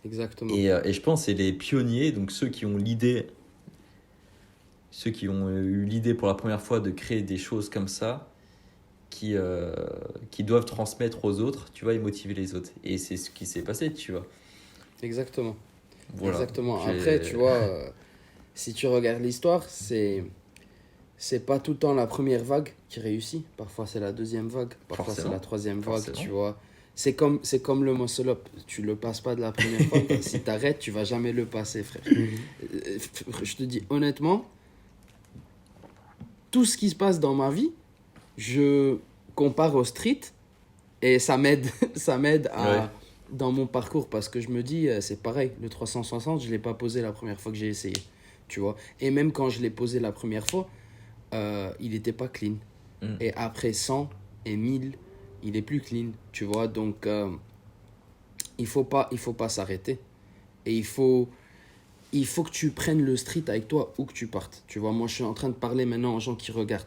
Exactement. Et je pense que c'est les pionniers, donc ceux qui ont eu l'idée pour la première fois de créer des choses comme ça, qui doivent transmettre aux autres, tu vois, et motiver les autres. Et c'est ce qui s'est passé, tu vois. Exactement. Voilà. Exactement. Après, tu J'ai... vois, si tu regardes l'histoire, c'est pas tout le temps la première vague qui réussit. Parfois, c'est la deuxième vague. Parfois, c'est Forcément. la troisième vague, Forcément. tu vois. C'est comme le muscle-up. Tu le passes pas de la première fois. Si t'arrêtes, tu vas jamais le passer, frère. Je te dis honnêtement, tout ce qui se passe dans ma vie, je compare au street et ça m'aide, ça m'aide Ouais. dans mon parcours parce que je me dis, c'est pareil, le 360, je l'ai pas posé la première fois que j'ai essayé, tu vois. Et même quand je l'ai posé la première fois, il n'était pas clean. Mm. Et après 100 et 1000, il est plus clean, tu vois. Donc, il faut pas s'arrêter. Et il faut que tu prennes le street avec toi où que tu partes. Tu vois, moi, je suis en train de parler maintenant aux gens qui regardent.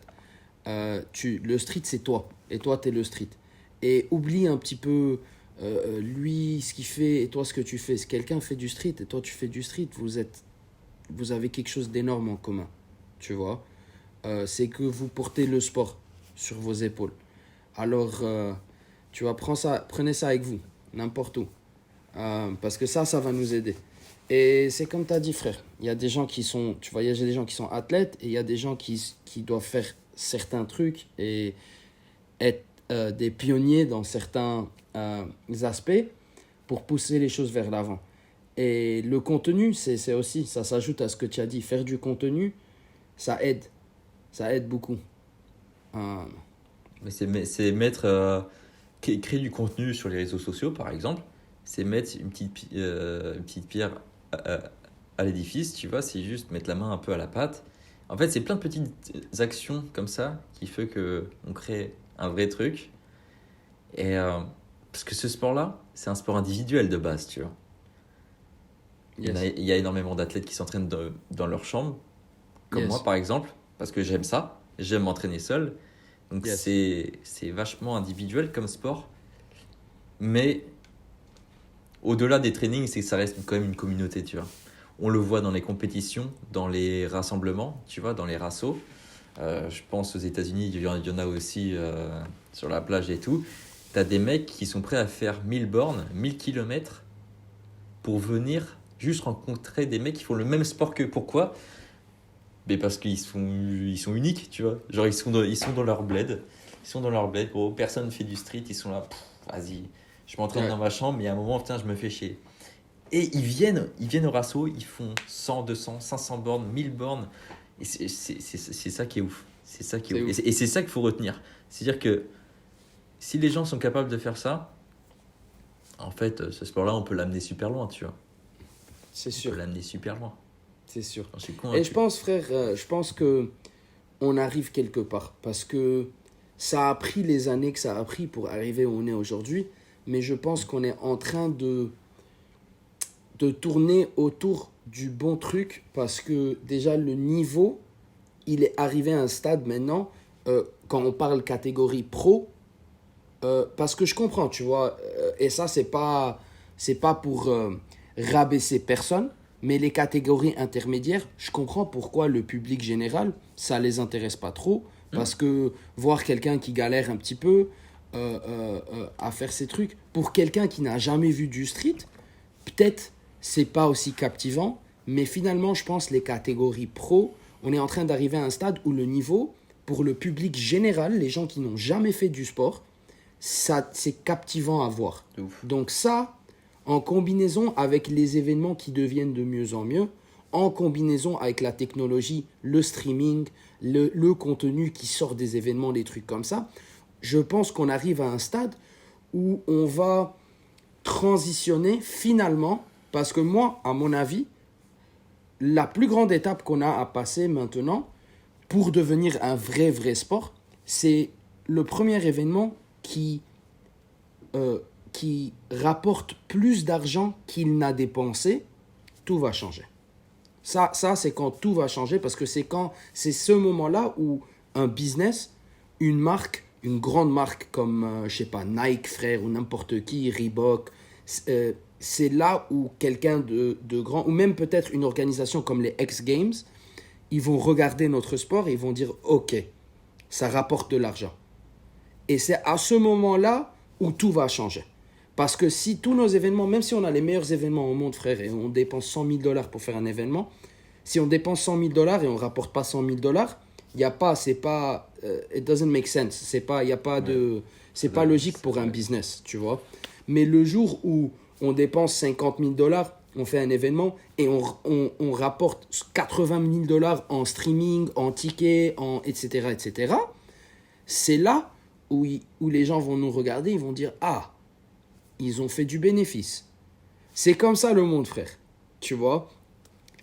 Le street, c'est toi. Et toi, tu es le street. Et oublie un petit peu lui, ce qu'il fait, et toi, ce que tu fais. Si quelqu'un fait du street et toi, tu fais du street, vous avez quelque chose d'énorme en commun. Tu vois. C'est que vous portez le sport sur vos épaules. Alors, tu vois, prenez ça avec vous, n'importe où. Parce que ça va nous aider. Et c'est comme tu as dit, frère. Il y a des gens qui sont, tu vois, il y a des gens qui sont athlètes et il y a des gens qui doivent faire certains trucs et être des pionniers dans certains aspects pour pousser les choses vers l'avant. Et le contenu, c'est aussi, ça s'ajoute à ce que tu as dit. Faire du contenu, ça aide. Ça aide beaucoup. Euh, Mais c'est mettre. Créer du contenu sur les réseaux sociaux, par exemple, c'est mettre une petite pierre à l'édifice, tu vois, c'est juste mettre la main un peu à la pâte. En fait, c'est plein de petites actions comme ça qui fait qu'on crée un vrai truc. Et parce que ce sport-là, c'est un sport individuel de base, tu vois. yes. Il y a énormément d'athlètes qui s'entraînent dans leur chambre, comme Yes. moi par exemple, parce que j'aime ça, j'aime m'entraîner seul. Donc Yes. c'est vachement individuel comme sport. Mais au-delà des trainings, c'est que ça reste quand même une communauté, tu vois. On le voit dans les compétitions, dans les rassemblements, tu vois, dans les rassos. Je pense aux États-Unis, il y en a aussi sur la plage et tout. T'as des mecs qui sont prêts à faire 1000 bornes, 1000 kilomètres pour venir juste rencontrer des mecs qui font le même sport qu'eux. Pourquoi? Mais parce qu'ils sont uniques, tu vois. Genre, ils sont dans leur bled. Ils sont dans leur bled, gros. Personne ne fait du street. Ils sont là, vas-y. Je m'entraîne Ouais. dans ma chambre, mais à un moment, putain, je me fais chier. Et ils viennent au rasso, ils font 100, 200, 500 bornes, 1000 bornes. Et c'est ça qui est ouf. C'est ça qui est C'est ouf. ouf. Et c'est ça qu'il faut retenir. C'est-à-dire que si les gens sont capables de faire ça, en fait, ce sport-là, on peut l'amener super loin, tu vois. C'est On peut sûr. l'amener super loin. C'est sûr. J'en suis Et convaincu. je pense, frère, je pense que on arrive quelque part. Parce que ça a pris les années que ça a pris pour arriver où on est aujourd'hui. Mais je pense qu'on est en train de tourner autour du bon truc. Parce que déjà, le niveau, il est arrivé à un stade maintenant, quand on parle catégorie pro, parce que je comprends, tu vois, et ça, c'est pas pour rabaisser personne, mais les catégories intermédiaires, je comprends pourquoi le public général, ça les intéresse pas trop, parce que voir quelqu'un qui galère un petit peu à faire ces trucs, pour quelqu'un qui n'a jamais vu du street, peut-être c'est pas aussi captivant, mais finalement, je pense les catégories pro, on est en train d'arriver à un stade où le niveau, pour le public général, les gens qui n'ont jamais fait du sport, ça, c'est captivant à voir. De ouf. Donc ça, en combinaison avec les événements qui deviennent de mieux en mieux, en combinaison avec la technologie, le streaming, le contenu qui sort des événements, des trucs comme ça, je pense qu'on arrive à un stade où on va transitionner finalement, parce que moi, à mon avis, la plus grande étape qu'on a à passer maintenant pour devenir un vrai sport, c'est le premier événement qui rapporte plus d'argent qu'il n'a dépensé, tout va changer. Ça c'est quand tout va changer, parce que c'est ce moment-là où un business, une marque, une grande marque comme, je sais pas, Nike, frère, ou n'importe qui, Reebok, c'est là où quelqu'un de grand, ou même peut-être une organisation comme les X Games, ils vont regarder notre sport et ils vont dire, ok, ça rapporte de l'argent. Et c'est à ce moment-là où tout va changer. Parce que si tous nos événements, même si on a les meilleurs événements au monde, frère, et on dépense $100 000 pour faire un événement, si on dépense $100 000 et on ne rapporte pas $100 000, Il y a pas, c'est pas, it doesn't make sense. C'est pas, il y a pas de, c'est pas logique pour un business, tu vois. Mais le jour où on dépense 50 000 dollars, on fait un événement et on rapporte 80 000 dollars en streaming, en tickets, etc., etc., c'est là où les gens vont nous regarder, ils vont dire « Ah, ils ont fait du bénéfice. » C'est comme ça le monde, frère. Tu vois?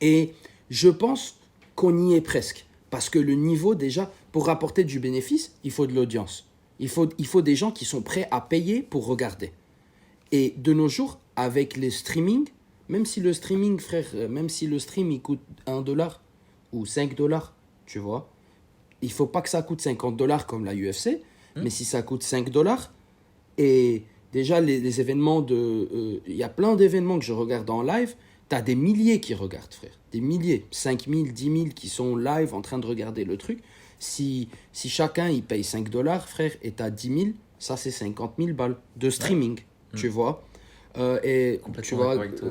Et je pense qu'on y est presque. Parce que le niveau, déjà, pour rapporter du bénéfice, il faut de l'audience. Il faut des gens qui sont prêts à payer pour regarder. Et de nos jours, avec les streaming, même si le streaming, frère, même si le stream, il coûte 1 dollar ou 5 dollars, tu vois, il faut pas que ça coûte 50 dollars comme la UFC, mais si ça coûte 5 dollars, et déjà, les événements de... Il y a plein d'événements que je regarde en live. Tu as des milliers qui regardent, frère. Des milliers. 5 000, 10 000 qui sont live en train de regarder le truc. Si chacun, il paye 5 dollars, frère, et tu as 10 000, ça, c'est 50 000 balles de streaming, tu vois. Et tu vois, avec toi,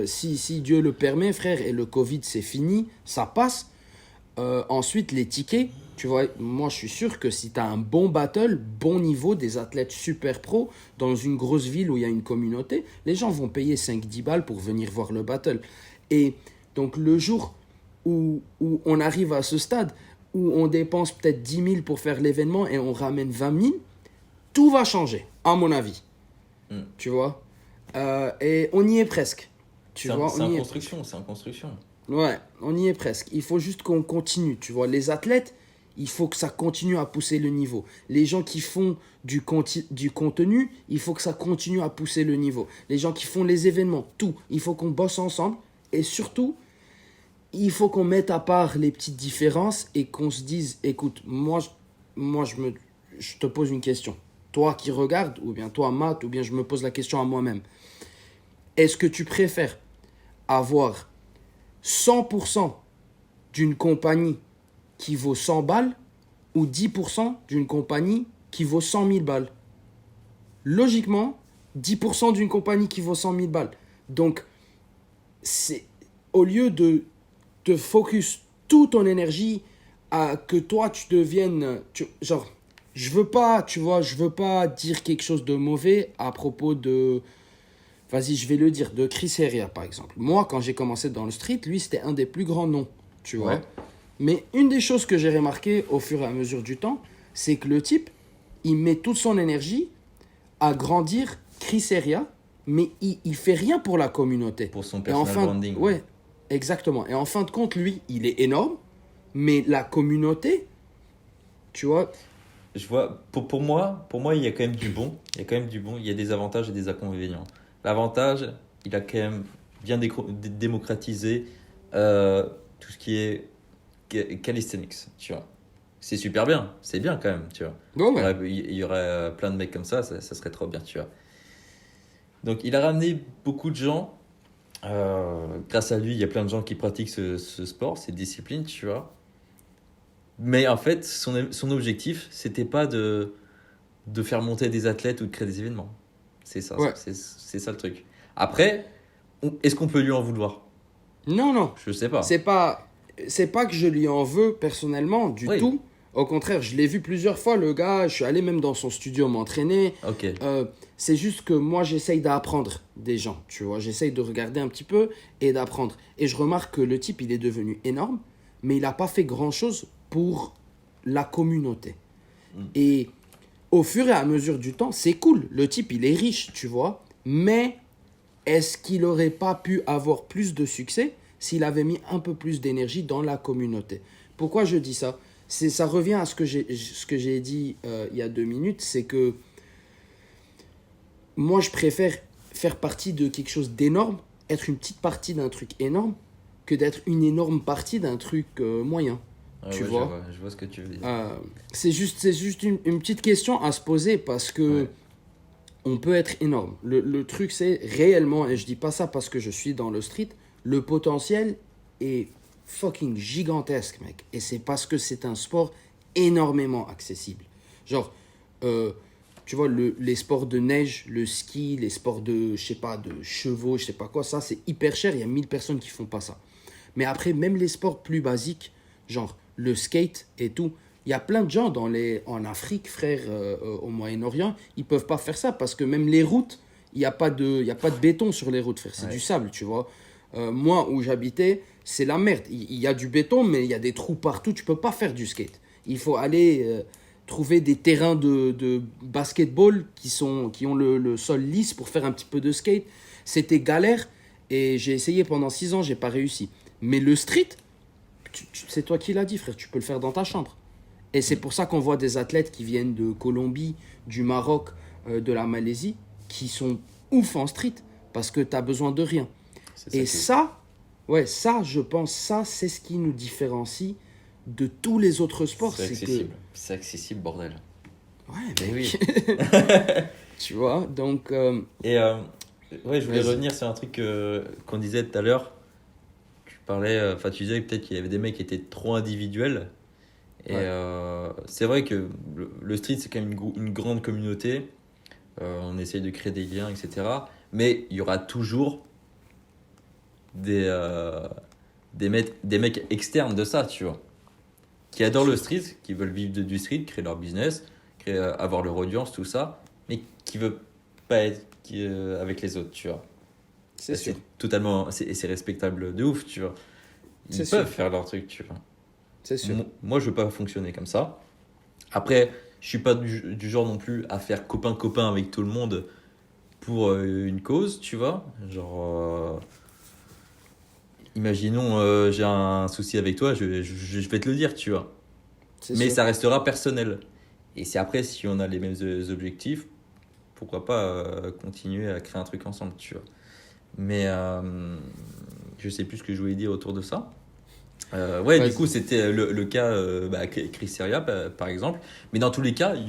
si Dieu le permet, frère, et le Covid, c'est fini, ça passe. Ensuite, les tickets, tu vois, moi je suis sûr que si tu as un bon battle, bon niveau, des athlètes super pro, dans une grosse ville où il y a une communauté, les gens vont payer 5-10 balles pour venir voir le battle. Et donc le jour où on arrive à ce stade, où on dépense peut-être 10 000 pour faire l'événement et on ramène 20 000, tout va changer, à mon avis. Tu vois. Et on y est presque. C'est en construction, c'est en construction. Ouais, on y est presque. Il faut juste qu'on continue, tu vois. Les athlètes, il faut que ça continue à pousser le niveau. Les gens qui font du contenu, il faut que ça continue à pousser le niveau. Les gens qui font les événements, tout. Il faut qu'on bosse ensemble. Et surtout, il faut qu'on mette à part les petites différences et qu'on se dise, écoute, je te pose une question. Toi qui regardes, ou bien toi, Matt, ou bien je me pose la question à moi-même. Est-ce que tu préfères avoir 100% d'une compagnie qui vaut 100 balles ou 10% d'une compagnie qui vaut 100 000 balles? Logiquement, 10% d'une compagnie qui vaut 100 000 balles. Donc, c'est au lieu de te focus toute ton énergie à que toi tu deviennes... genre, je veux pas dire quelque chose de mauvais à propos de... Vas-y, je vais le dire, de Chris Heria, par exemple. Moi, quand j'ai commencé dans le street, lui, c'était un des plus grands noms, tu vois. Ouais. Mais une des choses que j'ai remarqué au fur et à mesure du temps, c'est que le type, il met toute son énergie à grandir Chris Heria, mais il fait rien pour la communauté. Pour son personal branding. Ouais, exactement. Et en fin de compte, lui, il est énorme, mais la communauté, tu vois... Je vois, pour moi, il y a quand même du bon. Il y a des avantages et des inconvénients. L'avantage, il a quand même bien démocratisé tout ce qui est calisthenics, tu vois. C'est super bien, c'est bien quand même, tu vois. Bon, ouais. Il y aurait plein de mecs comme ça serait trop bien, tu vois. Donc il a ramené beaucoup de gens. Grâce à lui, il y a plein de gens qui pratiquent ce sport, cette discipline, tu vois. Mais en fait, son objectif, c'était pas de faire monter des athlètes ou de créer des événements. C'est ça, Ouais. c'est ça le truc. Après, est-ce qu'on peut lui en vouloir? Non. Je sais pas. C'est pas que je lui en veux personnellement du Oui. tout. Au contraire, je l'ai vu plusieurs fois, le gars. Je suis allé même dans son studio m'entraîner. Ok. C'est juste que moi, j'essaye d'apprendre des gens, tu vois. J'essaye de regarder un petit peu et d'apprendre. Et je remarque que le type, il est devenu énorme, mais il n'a pas fait grand-chose pour la communauté. Et au fur et à mesure du temps, c'est cool. Le type, il est riche, tu vois. Mais est-ce qu'il n'aurait pas pu avoir plus de succès s'il avait mis un peu plus d'énergie dans la communauté? Pourquoi je dis ça? Ça revient à ce que j'ai dit il y a 2 minutes, c'est que moi, je préfère faire partie de quelque chose d'énorme, être une petite partie d'un truc énorme, que d'être une énorme partie d'un truc moyen. Tu vois? Je vois ce que tu veux dire. C'est juste une petite question à se poser parce que on peut être énorme. Le truc, c'est réellement, et je dis pas ça parce que je suis dans le street, le potentiel est fucking gigantesque, mec. Et c'est parce que c'est un sport énormément accessible. Genre, tu vois, les sports de neige, le ski, les sports de, je sais pas, de chevaux, je sais pas quoi, ça, c'est hyper cher. Il y a 1000 personnes qui font pas ça. Mais après, même les sports plus basiques, genre le skate et tout. Il y a plein de gens en Afrique, frère, au Moyen-Orient, ils peuvent pas faire ça parce que même les routes, il y a pas de béton sur les routes, frère. C'est Ouais. du sable, tu vois. Moi, où j'habitais, c'est la merde. Il y a du béton, mais il y a des trous partout. Tu peux pas faire du skate. Il faut aller trouver des terrains de basketball qui ont le sol lisse pour faire un petit peu de skate. C'était galère et j'ai essayé pendant 6 ans, j'ai pas réussi. Mais le street, c'est toi qui l'as dit, frère, tu peux le faire dans ta chambre. Et c'est pour ça qu'on voit des athlètes qui viennent de Colombie, du Maroc, de la Malaisie, qui sont ouf en street parce que tu as besoin de rien. C'est Et qui est- ça, ouais, ça, je pense, ça, c'est ce qui nous différencie de tous les autres sports. c'est C'est que, accessible. C'est accessible, bordel. ouais, Mais mec, oui. tu vois, donc, Et ouais, je voulais vas-y. revenir sur un truc qu'on disait tout à l'heure. Tu parlais, enfin, tu disais que peut-être qu'il y avait des mecs qui étaient trop individuels. Et Ouais. c'est vrai que le street, c'est quand même une grande communauté. On essaye de créer des liens, etc. Mais il y aura toujours des, euh, des mecs externes de ça, tu vois, qui adorent le street, qui veulent vivre du street, créer leur business, avoir leur audience, tout ça, mais qui veulent pas être avec les autres, tu vois. C'est sûr. Et c'est respectable de ouf, tu vois. Ils C'est peuvent sûr. faire leur truc, tu vois. C'est sûr. Moi, je veux pas fonctionner comme ça. Après, je suis pas du genre non plus à faire copain-copain avec tout le monde pour une cause, tu vois. Genre, imaginons, j'ai un souci avec toi, je vais te le dire, tu vois. C'est Mais sûr. ça restera personnel. Et c'est après, si on a les mêmes objectifs, pourquoi pas continuer à créer un truc ensemble, tu vois. Mais je sais plus ce que je voulais dire autour de ça. Ouais, du Vas-y. coup, c'était le cas Chris Seria, par exemple. Mais dans tous les cas, il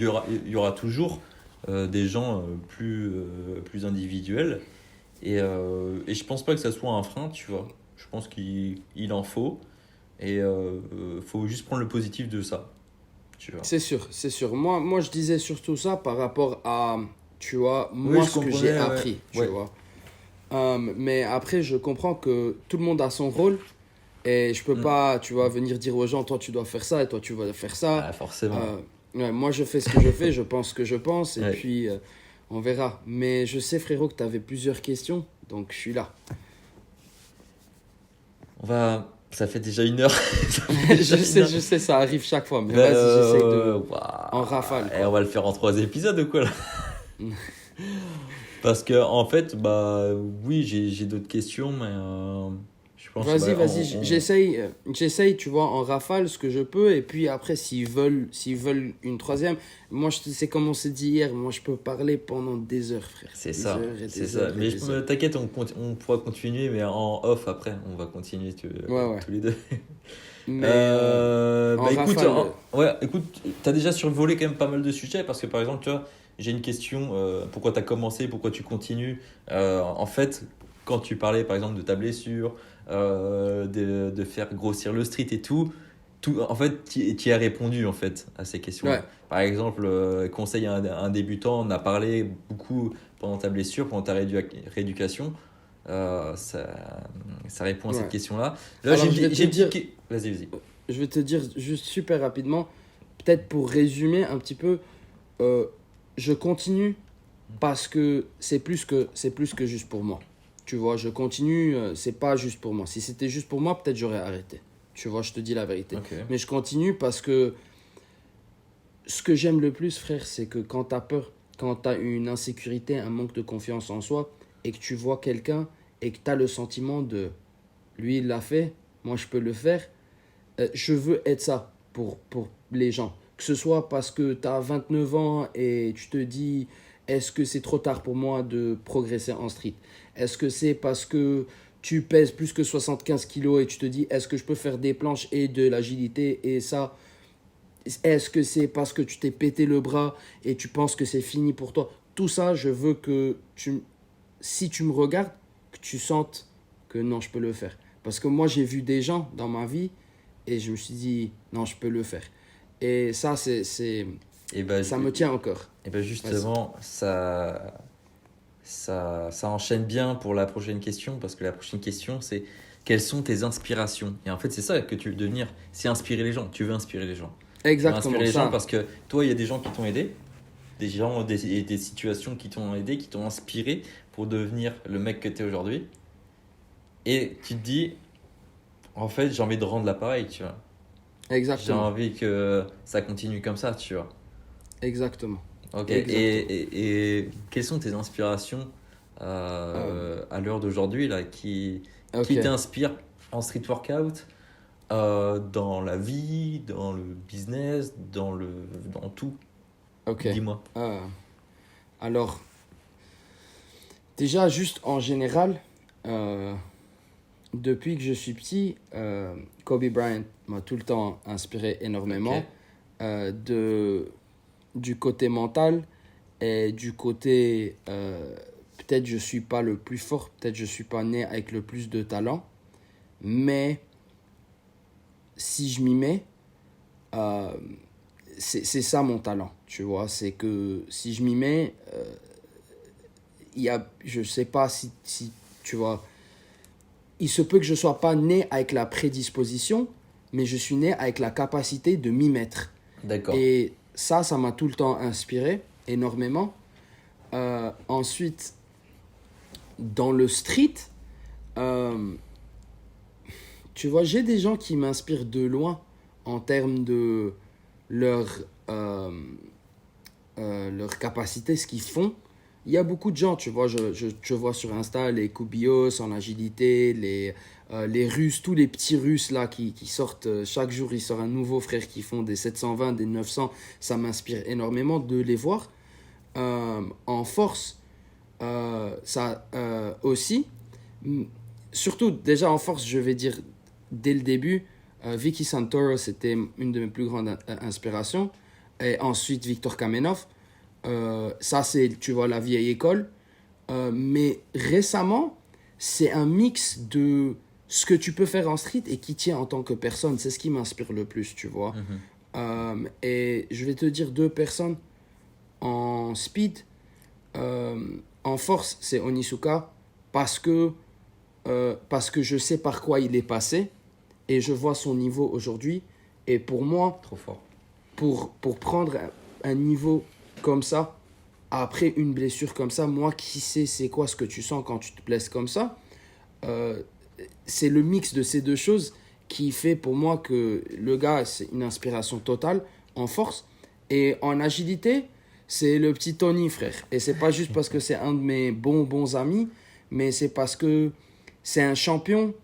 y aura toujours des gens plus individuels. Et je pense pas que ça soit un frein, tu vois. Je pense qu'il en faut. Et faut juste prendre le positif de ça, tu vois. C'est sûr, c'est sûr. Moi, je disais surtout ça par rapport à, tu vois, Oui, moi, je ce que j'ai comprenais, ouais. appris, tu Ouais. vois. Mais après, je comprends que tout le monde a son rôle et je peux Mm. pas, tu vois, venir dire aux gens, toi, tu dois faire ça et toi, tu vas faire ça. Ah, forcément. Ouais, moi, je fais ce que je fais, je pense ce que je pense et Ouais. puis on verra. Mais je sais, frérot, que tu avais plusieurs questions, donc je suis là. Ça fait déjà 1 heure. Ça fait déjà une heure. Je sais, ça arrive chaque fois, mais Ben, vas-y, j'essaye de. waouh. En rafale, Et quoi. on va le faire en 3 épisodes ou quoi là? Parce que en fait, bah oui, j'ai d'autres questions, mais je pense Vas-y, bah, vas-y, j'essaye, tu vois, en rafale ce que je peux, et puis après, s'ils veulent une troisième, moi, c'est comme on s'est dit hier, moi, je peux parler pendant des heures, frère. c'est Des ça, heures et c'est des ça. heures et Mais des heures. t'inquiète, on pourra continuer, mais en off après, on va continuer Ouais, ouais. tous les deux. Mais en Bah écoute, rafale, ouais, écoute, t'as déjà survolé quand même pas mal de sujets parce que par exemple, tu vois, j'ai une question, pourquoi t'as commencé, pourquoi tu continues? En fait, quand tu parlais par exemple de ta blessure, de faire grossir le street et tout en fait, tu as répondu en fait à ces questions-là. ouais, Par exemple, conseil à un débutant, on a parlé beaucoup pendant ta blessure, pendant ta rééducation. Ça répond à cette ouais. question-là. Là, Alors, je vais te dire, Vas-y, vas-y. je vais te dire juste super rapidement, peut-être pour résumer un petit peu, euh, je continue parce que c'est plus que juste pour moi. Tu vois, je continue, c'est pas juste pour moi. Si c'était juste pour moi, peut-être j'aurais arrêté. Tu vois, je te dis la vérité. Ok. Mais je continue parce que ce que j'aime le plus, frère, c'est que quand t'as peur, quand t'as une insécurité, un manque de confiance en soi, et que tu vois quelqu'un et que t'as le sentiment de lui, il l'a fait, moi je peux le faire, je veux être ça pour les gens. Que ce soit parce que tu as 29 ans et tu te dis, est-ce que c'est trop tard pour moi de progresser en street? Est-ce que c'est parce que tu pèses plus que 75 kilos et tu te dis, est-ce que je peux faire des planches et de l'agilité et ça? Est-ce que c'est parce que tu t'es pété le bras et tu penses que c'est fini pour toi? Tout ça, je veux que si tu me regardes, que tu sentes que non, je peux le faire. Parce que moi, j'ai vu des gens dans ma vie et je me suis dit, non, je peux le faire. Et ça, Et bah, ça me tient encore. et bah justement, ça enchaîne bien pour la prochaine question, parce que la prochaine question, c'est quelles sont tes inspirations? Et en fait, c'est ça que tu veux devenir, c'est inspirer les gens. Tu veux inspirer les gens. Tu veux Exactement inspirer les gens ça. parce que toi, il y a des gens qui t'ont aidé, des gens, des situations qui t'ont aidé, qui t'ont inspiré pour devenir le mec que tu es aujourd'hui. Et tu te dis, en fait, j'ai envie de rendre l'appareil, tu vois. J'ai Exactement. envie que ça continue comme ça, tu vois. Exactement. Ok, Exactement. et quelles sont tes inspirations Euh, à l'heure d'aujourd'hui là, qui ok. t'inspirent en street workout, dans la vie, dans le business, dans tout? Ok. Dis-moi. Euh, alors, déjà, juste en général, euh, depuis que je suis petit, Kobe Bryant m'a tout le temps inspiré Ok, énormément. De, du côté mental et du côté, peut-être je suis pas le plus fort, peut-être je suis pas né avec le plus de talent, mais si je m'y mets, euh, c'est ça mon talent, tu vois. C'est que si je m'y mets, je sais pas si, tu vois, il se peut que je sois pas né avec la prédisposition, mais je suis né avec la capacité de m'y mettre. d'accord. Et ça m'a tout le temps inspiré énormément. Ensuite, dans le street, euh, tu vois, j'ai des gens qui m'inspirent de loin en termes de leur, euh, leur capacité, ce qu'ils font. Il y a beaucoup de gens, tu vois, je vois sur Insta les Kubios en agilité, les Russes, tous les petits Russes là qui sortent, chaque jour ils sortent un nouveau frère qui font des 720, des 900, ça m'inspire énormément de les voir. En force, ça aussi. Surtout, déjà en force, je vais dire dès le début, Vicky Santoro, c'était une de mes plus grandes inspirations. Et ensuite, Victor Kamenov. Ça, c'est, tu vois, la vieille école. Mais récemment, c'est un mix de ce que tu peux faire en street et qui tient en tant que personne. C'est ce qui m'inspire le plus, tu vois. Mhm. Et je vais te dire deux personnes en speed. En force, c'est Onisuka parce que je sais par quoi il est passé et je vois son niveau aujourd'hui. Et pour moi, Trop fort. pour prendre un niveau comme ça, après une blessure comme ça, moi qui sais c'est quoi ce que tu sens quand tu te blesses comme ça, euh, c'est le mix de ces deux choses qui fait pour moi que le gars, c'est une inspiration totale en force. Et en agilité, c'est le petit Tony, frère. Et c'est pas juste parce que c'est un de mes bons amis, mais c'est parce que c'est un champion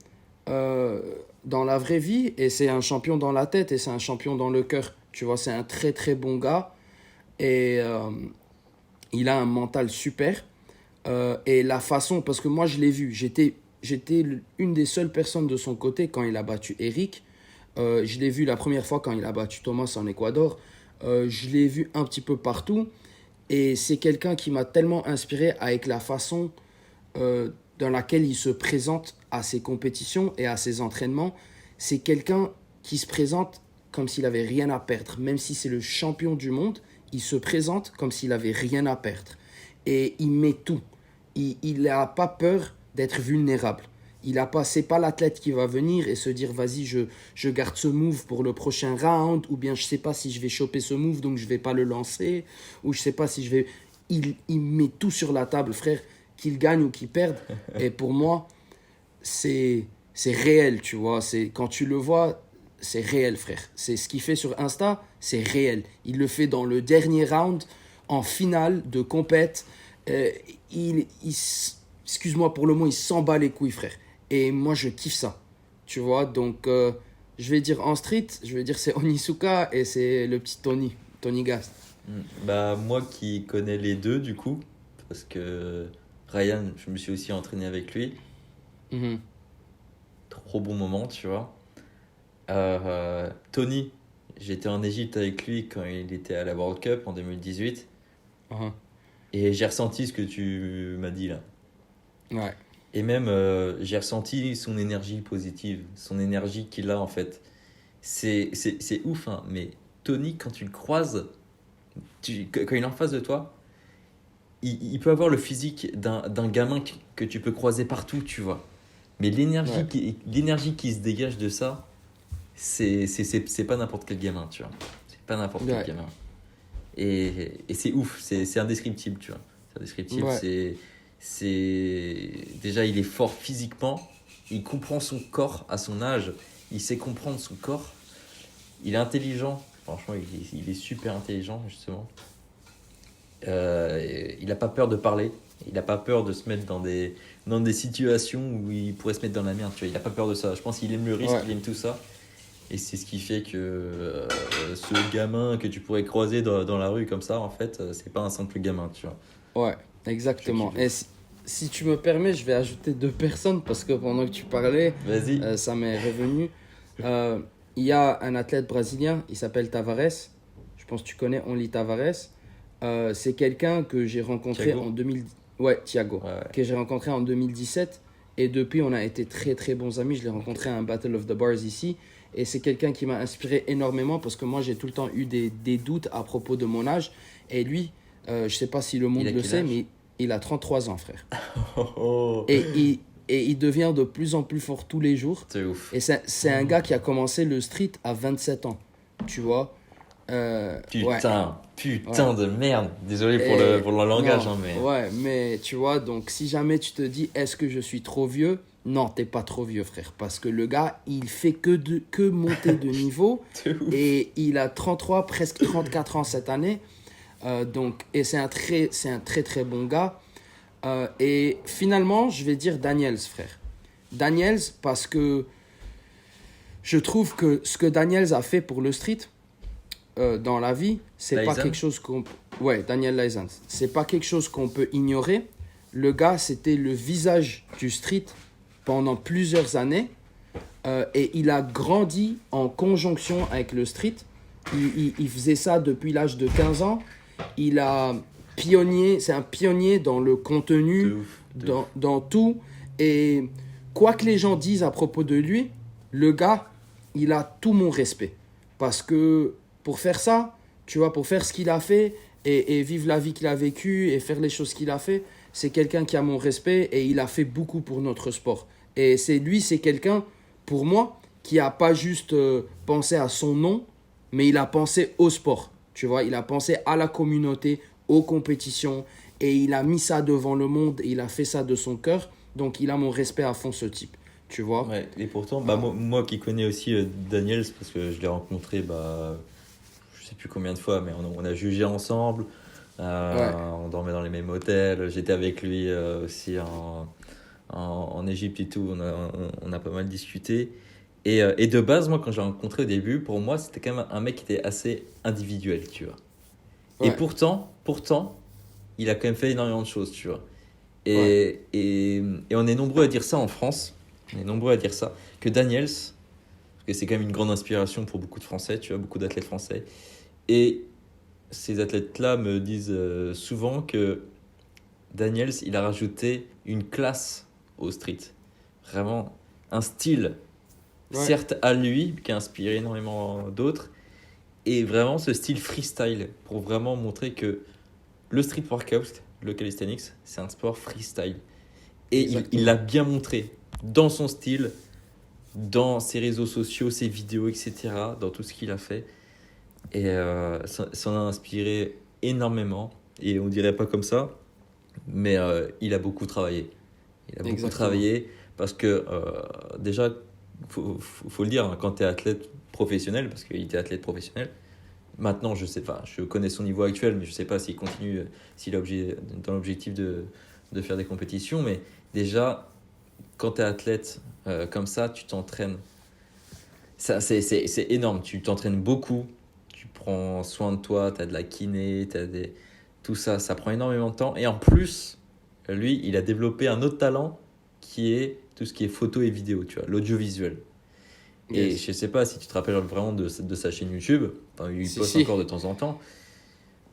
euh, dans la vraie vie et c'est un champion dans la tête et c'est un champion dans le cœur. Tu vois, c'est un très bon gars et il a un mental super. Et la façon, parce que moi je l'ai vu, j'étais une des seules personnes de son côté quand il a battu Eric. Je l'ai vu la première fois quand il a battu Thomas en Équateur. Je l'ai vu un petit peu partout. Et c'est quelqu'un qui m'a tellement inspiré avec la façon dans laquelle il se présente à ses compétitions et à ses entraînements. C'est quelqu'un qui se présente comme s'il avait rien à perdre. Même si c'est le champion du monde, il se présente comme s'il avait rien à perdre. Et il met tout. Il n'a pas peur d'être vulnérable. Il a pas, c'est pas l'athlète qui va venir et se dire vas-y je garde ce move pour le prochain round ou bien je sais pas si je vais choper ce move donc je vais pas le lancer ou je sais pas si je vais. Il met tout sur la table frère, qu'il gagne ou qu'il perde. Et pour moi c'est réel tu vois. C'est quand tu le vois c'est réel frère. C'est ce qu'il fait sur Insta c'est réel. Il le fait dans le dernier round en finale de compète. Euh, il excuse-moi pour le mot, il s'en bat les couilles, frère. Et moi, je kiffe ça. Tu vois, donc je vais dire en street, je vais dire c'est Onisuka et c'est le petit Tony, Tony Gas. Bah, moi qui connais les deux, du coup, parce que Ryan, je me suis aussi entraîné avec lui. Mhm, Trop bon moment, tu vois. Tony, j'étais en Égypte avec lui quand il était à la World Cup en 2018. mhm. Et j'ai ressenti ce que tu m'as dit là. Ouais, Et même, j'ai ressenti son énergie positive, son énergie qu'il a en fait. C'est ouf, hein, mais Tony, quand tu le croises, quand il est en face de toi, il peut avoir le physique d'un gamin que tu peux croiser partout, tu vois. Mais l'énergie, Ouais. l'énergie qui se dégage de ça, c'est pas n'importe quel gamin, tu vois. C'est pas n'importe quel Ouais. gamin. Et c'est ouf, c'est indescriptible, tu vois. C'est indescriptible, Ouais. Déjà, il est fort physiquement, il comprend son corps à son âge, il sait comprendre son corps, il est intelligent, franchement, il est super intelligent, justement. Il n'a pas peur de parler, il n'a pas peur de se mettre dans des situations où il pourrait se mettre dans la merde, tu vois. Il n'a pas peur de ça. Je pense qu'il aime le risque, Ouais. il aime tout ça. Et c'est ce qui fait que ce gamin que tu pourrais croiser dans la rue comme ça, en fait, c'est pas un simple gamin, tu vois. Ouais, Je kiffe exactement. de Et ouf. si tu me permets, je vais ajouter deux personnes parce que pendant que tu parlais, Vas-y. ça m'est revenu. Euh, il y a un athlète brésilien, il s'appelle Tavares. Je pense que tu connais Only Tavares. C'est quelqu'un que j'ai rencontré Thiago. en 2000. Ouais, Thiago. Ouais, ouais. Que j'ai rencontré en 2017. Et depuis, on a été très très bons amis. Je l'ai rencontré à un Battle of the Bars ici. Et c'est quelqu'un qui m'a inspiré énormément parce que moi, j'ai tout le temps eu des doutes à propos de mon âge. Et lui, je sais pas si le Il monde a le quel sait, âge? mais il a 33 ans, frère. Oh, oh. Et il devient de plus en plus fort tous les jours. C'est ouf. Et c'est un gars qui a commencé le street à 27 ans. Tu vois. Ouais. Putain de merde. Désolé Et- pour le langage, non, hein, mais. ouais, mais tu vois, donc si jamais tu te dis est-ce que je suis trop vieux? Non, t'es pas trop vieux, frère. Parce que le gars, il fait que monter de niveau. C'est ouf. Et il a 33, presque 34 ans cette année. Et c'est c'est un très très bon gars. Et finalement, je vais dire Daniels, frère. Daniels, parce que je trouve que ce que Daniels a fait pour le street dans la vie, c'est pas Tyson? quelque chose qu'on. Ouais, Daniel License. C'est pas quelque chose qu'on peut ignorer. Le gars, c'était le visage du street pendant plusieurs années. Et il a grandi en conjonction avec le street. Il faisait ça depuis l'âge de 15 ans. Il a pionnier, c'est un pionnier dans le De contenu, ouf. De ouf. dans tout. Et quoi que les gens disent à propos de lui, le gars, il a tout mon respect. Parce que pour faire ça, tu vois, pour faire ce qu'il a fait et vivre la vie qu'il a vécue et faire les choses qu'il a fait, c'est quelqu'un qui a mon respect et il a fait beaucoup pour notre sport. Et c'est quelqu'un, pour moi, qui a pas juste pensé à son nom, mais il a pensé au sport. Tu vois, il a pensé à la communauté, aux compétitions, et il a mis ça devant le monde, et il a fait ça de son cœur. Donc, il a mon respect à fond, ce type. Tu vois? Ouais, et pourtant, bah, moi qui connais aussi Daniels, parce que je l'ai rencontré, bah, je sais plus combien de fois, mais on a jugé ensemble, Ouais, on dormait dans les mêmes hôtels, j'étais avec lui aussi en Égypte et tout, on a pas mal discuté. Et de base, moi, quand j'ai rencontré au début, pour moi, c'était quand même un mec qui était assez individuel, tu vois. Et ouais, pourtant, il a quand même fait énormément de choses, tu vois. ouais, Et on est nombreux à dire ça en France, on est nombreux à dire ça, que Daniels, parce que c'est quand même une grande inspiration pour beaucoup de Français, tu vois, beaucoup d'athlètes français. Et ces athlètes-là me disent souvent que Daniels, il a rajouté une classe au street. Vraiment un style, ouais, certes à lui, qui a inspiré énormément d'autres, et vraiment ce style freestyle, pour vraiment montrer que le street workout, le calisthenics, c'est un sport freestyle. Et il l'a exactement. bien montré dans son style, dans ses réseaux sociaux, ses vidéos, etc., dans tout ce qu'il a fait. Et ça en a inspiré énormément. Et on dirait pas comme ça, mais il a beaucoup travaillé. Il a beaucoup Exactement. travaillé parce que déjà, faut le dire, hein, quand tu es athlète professionnel, parce qu'il était athlète professionnel, maintenant je sais pas, je connais son niveau actuel, mais je sais pas s'il continue, s'il est dans l'objectif de faire des compétitions, mais déjà, quand tu es athlète comme ça, tu t'entraînes. C'est énorme, tu t'entraînes beaucoup, tu prends soin de toi, tu as de la kiné, tout ça, ça prend énormément de temps. Et en plus, lui, il a développé un autre talent qui est tout ce qui est photo et vidéo, tu vois, l'audiovisuel. Et Yes. je sais pas si tu te rappelles vraiment de sa chaîne YouTube, enfin, il Si, poste si. encore de temps en temps.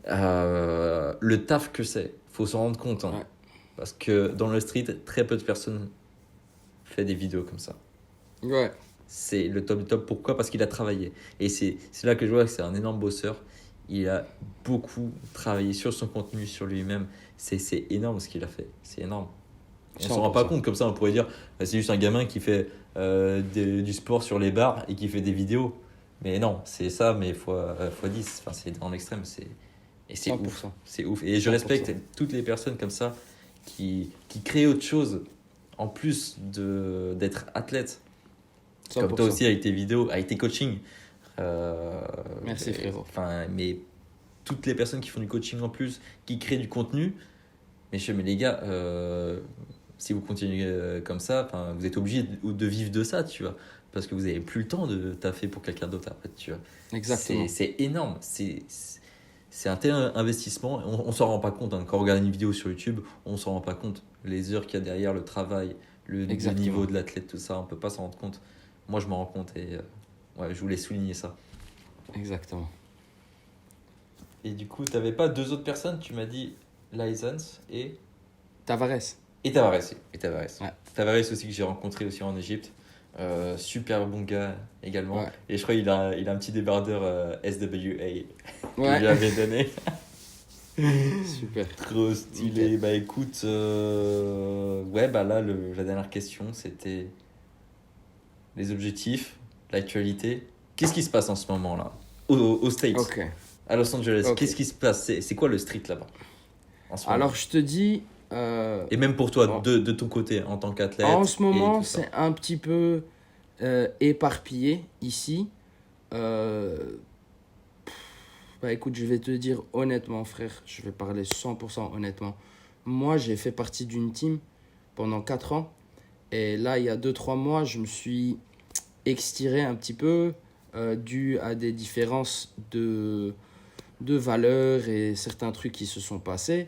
Le taf que c'est, faut s'en rendre compte, hein. Ouais, Parce que dans le street, très peu de personnes font des vidéos comme ça. ouais, C'est le top du top. Pourquoi? Parce qu'il a travaillé. Et c'est là que je vois que c'est un énorme bosseur. Il a beaucoup travaillé sur son contenu, sur lui-même. C'est énorme ce qu'il a fait. C'est énorme. On s'en rend pas 100%. compte, comme ça on pourrait dire c'est juste un gamin qui fait du sport sur les bars et qui fait des vidéos. Mais non, c'est ça, mais fois 10. Enfin, c'est dans l'extrême. Et c'est ouf. 100%. C'est ouf. Et je 100%. respecte toutes les personnes comme ça qui créent autre chose en plus d'être athlète. Comme toi 100%. aussi avec tes vidéos, avec tes coachings. Merci, frérot. Enfin, mais toutes les personnes qui font du coaching en plus, qui créent du contenu, mais les gars, si vous continuez comme ça, enfin, vous êtes obligé de vivre de ça, tu vois, parce que vous n'avez plus le temps de taffer pour quelqu'un d'autre après, tu vois. Exactement. C'est énorme, c'est un tel investissement, on s'en rend pas compte, hein. Quand on regarde une vidéo sur YouTube, on s'en rend pas compte, les heures qu'il y a derrière, le travail, le Exactement. niveau de l'athlète, tout ça, on peut pas s'en rendre compte. Moi, je m'en rends compte et ouais, je voulais souligner ça. Exactement. Et du coup, t'avais pas deux autres personnes, tu m'as dit License Tavares. et Tavares. Et Tavares. Ouais. Tavares aussi que j'ai rencontré aussi en Égypte. Super bon gars également. Ouais. Et je crois qu'il a un petit débardeur SWA que je lui Ouais. avais donné. Super. Trop stylé. Nickel. Bah écoute, ouais, bah là, la dernière question, c'était les objectifs, l'actualité. Qu'est-ce qui se passe en ce moment là aux States, Ok. à Los Angeles? Ok. Qu'est-ce qui se passe? C'est quoi le street là-bas en ce moment? Alors, je te dis. Et même pour toi, en, de ton côté, en tant qu'athlète. en ce et moment, tout ça. c'est un petit peu éparpillé ici. Euh, Bah écoute, je vais te dire honnêtement, frère, je vais parler 100% honnêtement. Moi, j'ai fait partie d'une team pendant 4 ans. Et là, il y a 2-3 mois, je me suis extiré un petit peu dû à des différences de valeurs et certains trucs qui se sont passés.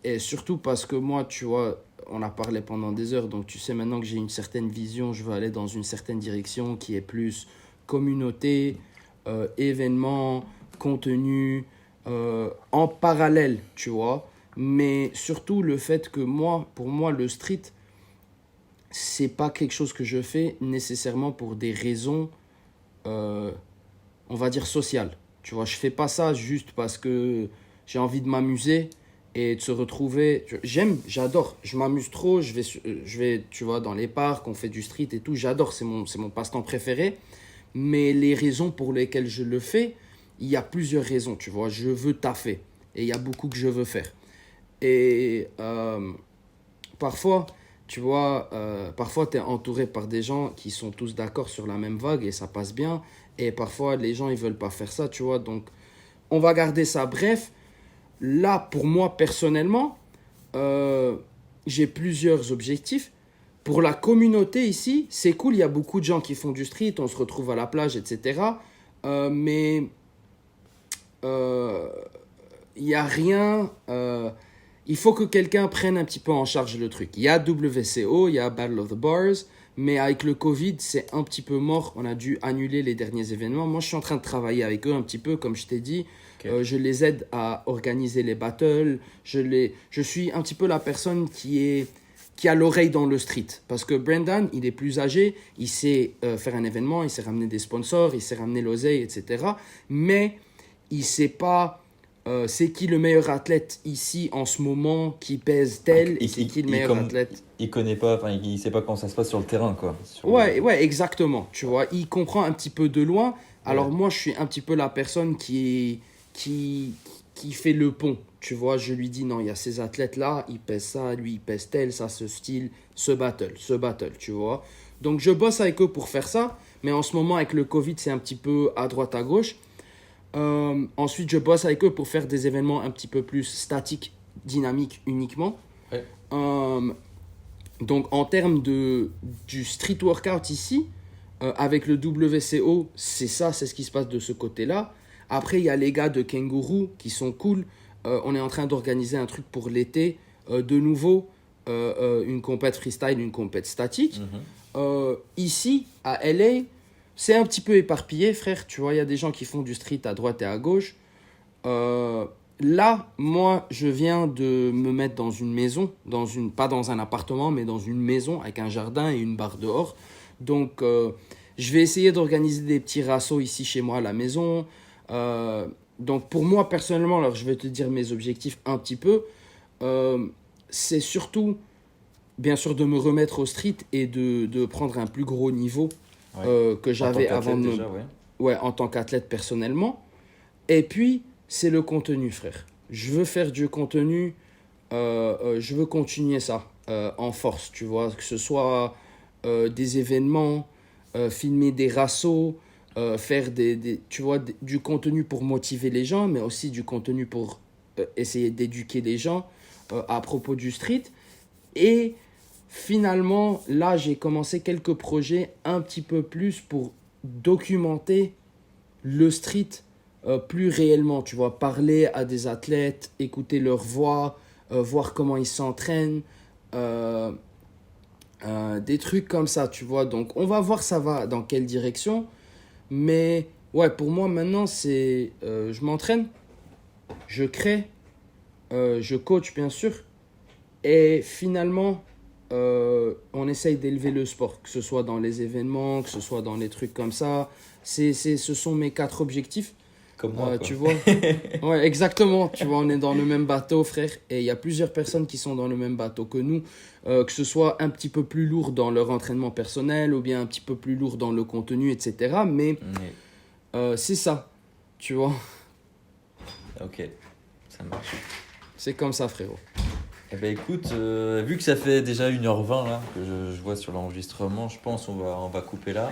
Et surtout parce que moi, tu vois, on a parlé pendant des heures, donc tu sais maintenant que j'ai une certaine vision, je veux aller dans une certaine direction qui est plus communauté, événements, contenu, en parallèle, tu vois. Mais surtout le fait que moi, pour moi, le street, c'est pas quelque chose que je fais nécessairement pour des raisons, euh, on va dire, sociales. Tu vois, je fais pas ça juste parce que j'ai envie de m'amuser et de se retrouver. J'aime, j'adore, je m'amuse trop, je vais, tu vois, dans les parcs, on fait du street et tout, j'adore, c'est mon passe-temps préféré. Mais les raisons pour lesquelles je le fais, il y a plusieurs raisons, tu vois. Je veux taffer et il y a beaucoup que je veux faire. Et parfois, tu vois, parfois tu es entouré par des gens qui sont tous d'accord sur la même vague et ça passe bien. Et parfois, les gens, ils veulent pas faire ça, tu vois. Donc, on va garder ça bref. Là, pour moi, personnellement, j'ai plusieurs objectifs. Pour la communauté ici, c'est cool, il y a beaucoup de gens qui font du street, on se retrouve à la plage, etc. Mais euh, il n'y a rien. Il faut que quelqu'un prenne un petit peu en charge le truc. Il y a WCO, il y a Battle of the Bars, mais avec le Covid, c'est un petit peu mort. On a dû annuler les derniers événements. Moi, je suis en train de travailler avec eux un petit peu, comme je t'ai dit. Ok. Je les aide à organiser les battles. Je suis un petit peu la personne qui a l'oreille dans le street. Parce que Brendan, il est plus âgé, il sait faire un événement, il sait ramener des sponsors, il sait ramener l'oseille, etc. Mais il sait pas c'est qui le meilleur athlète ici en ce moment qui pèse tel, et c'est qui le meilleur athlète. Il connaît pas, enfin, il sait pas comment ça se passe sur le terrain, quoi. Ouais, ouais, exactement. Tu vois, il comprend un petit peu de loin. Alors moi, je suis un petit peu la personne qui fait le pont. Tu vois, je lui dis non, il y a ces athlètes-là, ils pèsent ça, lui, il pèse tel, ça, ce style, ce battle, tu vois. Donc je bosse avec eux pour faire ça. Mais en ce moment, avec le Covid, c'est un petit peu à droite, à gauche. Ensuite, je bosse avec eux pour faire des événements un petit peu plus statiques, dynamiques uniquement. Ouais. Donc, en termes du street workout ici, avec le WCO, c'est ça, c'est ce qui se passe de ce côté-là. Après, il y a les gars de Kangaroo qui sont cool. On est en train d'organiser un truc pour l'été. De nouveau, une compète freestyle, une compète statique. Ici, à LA, c'est un petit peu éparpillé, frère. Tu vois, il y a des gens qui font du street à droite et à gauche. Là, moi, je viens de me mettre dans une maison, pas dans un appartement, mais dans une maison avec un jardin et une barre dehors. Donc, je vais essayer d'organiser des petits rassos ici chez moi à la maison. Donc, pour moi, personnellement, alors je vais te dire mes objectifs un petit peu. C'est surtout bien sûr, de me remettre au street et de prendre un plus gros niveau Ouais. que En tant j'avais avant qu'athlète de me... déjà, ouais. Ouais, en tant qu'athlète personnellement. Et puis, c'est le contenu, frère. Je veux faire du contenu, je veux continuer ça en force, tu vois, que ce soit des événements, filmer des rassos, faire tu vois, du contenu pour motiver les gens, mais aussi du contenu pour essayer d'éduquer les gens à propos du street. Et finalement, là, j'ai commencé quelques projets un petit peu plus pour documenter le street plus réellement, tu vois, parler à des athlètes, écouter leur voix, voir comment ils s'entraînent, euh, des trucs comme ça, tu vois. Donc, on va voir ça va dans quelle direction. Mais ouais, pour moi maintenant, c'est je m'entraîne, je crée, je coach bien sûr, et finalement, on essaye d'élever le sport, que ce soit dans les événements, que ce soit dans les trucs comme ça. Ce sont mes 4 objectifs. Comme moi, quoi. Tu vois, ouais, exactement. Tu vois, on est dans le même bateau, frère. Et il y a plusieurs personnes qui sont dans le même bateau que nous. Que ce soit un petit peu plus lourd dans leur entraînement personnel ou bien un petit peu plus lourd dans le contenu, etc. Mais Ouais. c'est ça, tu vois. Ok, ça marche. C'est comme ça, frérot. Eh ben écoute, vu que ça fait déjà 1h20 là, que je vois sur l'enregistrement, je pense on va couper là.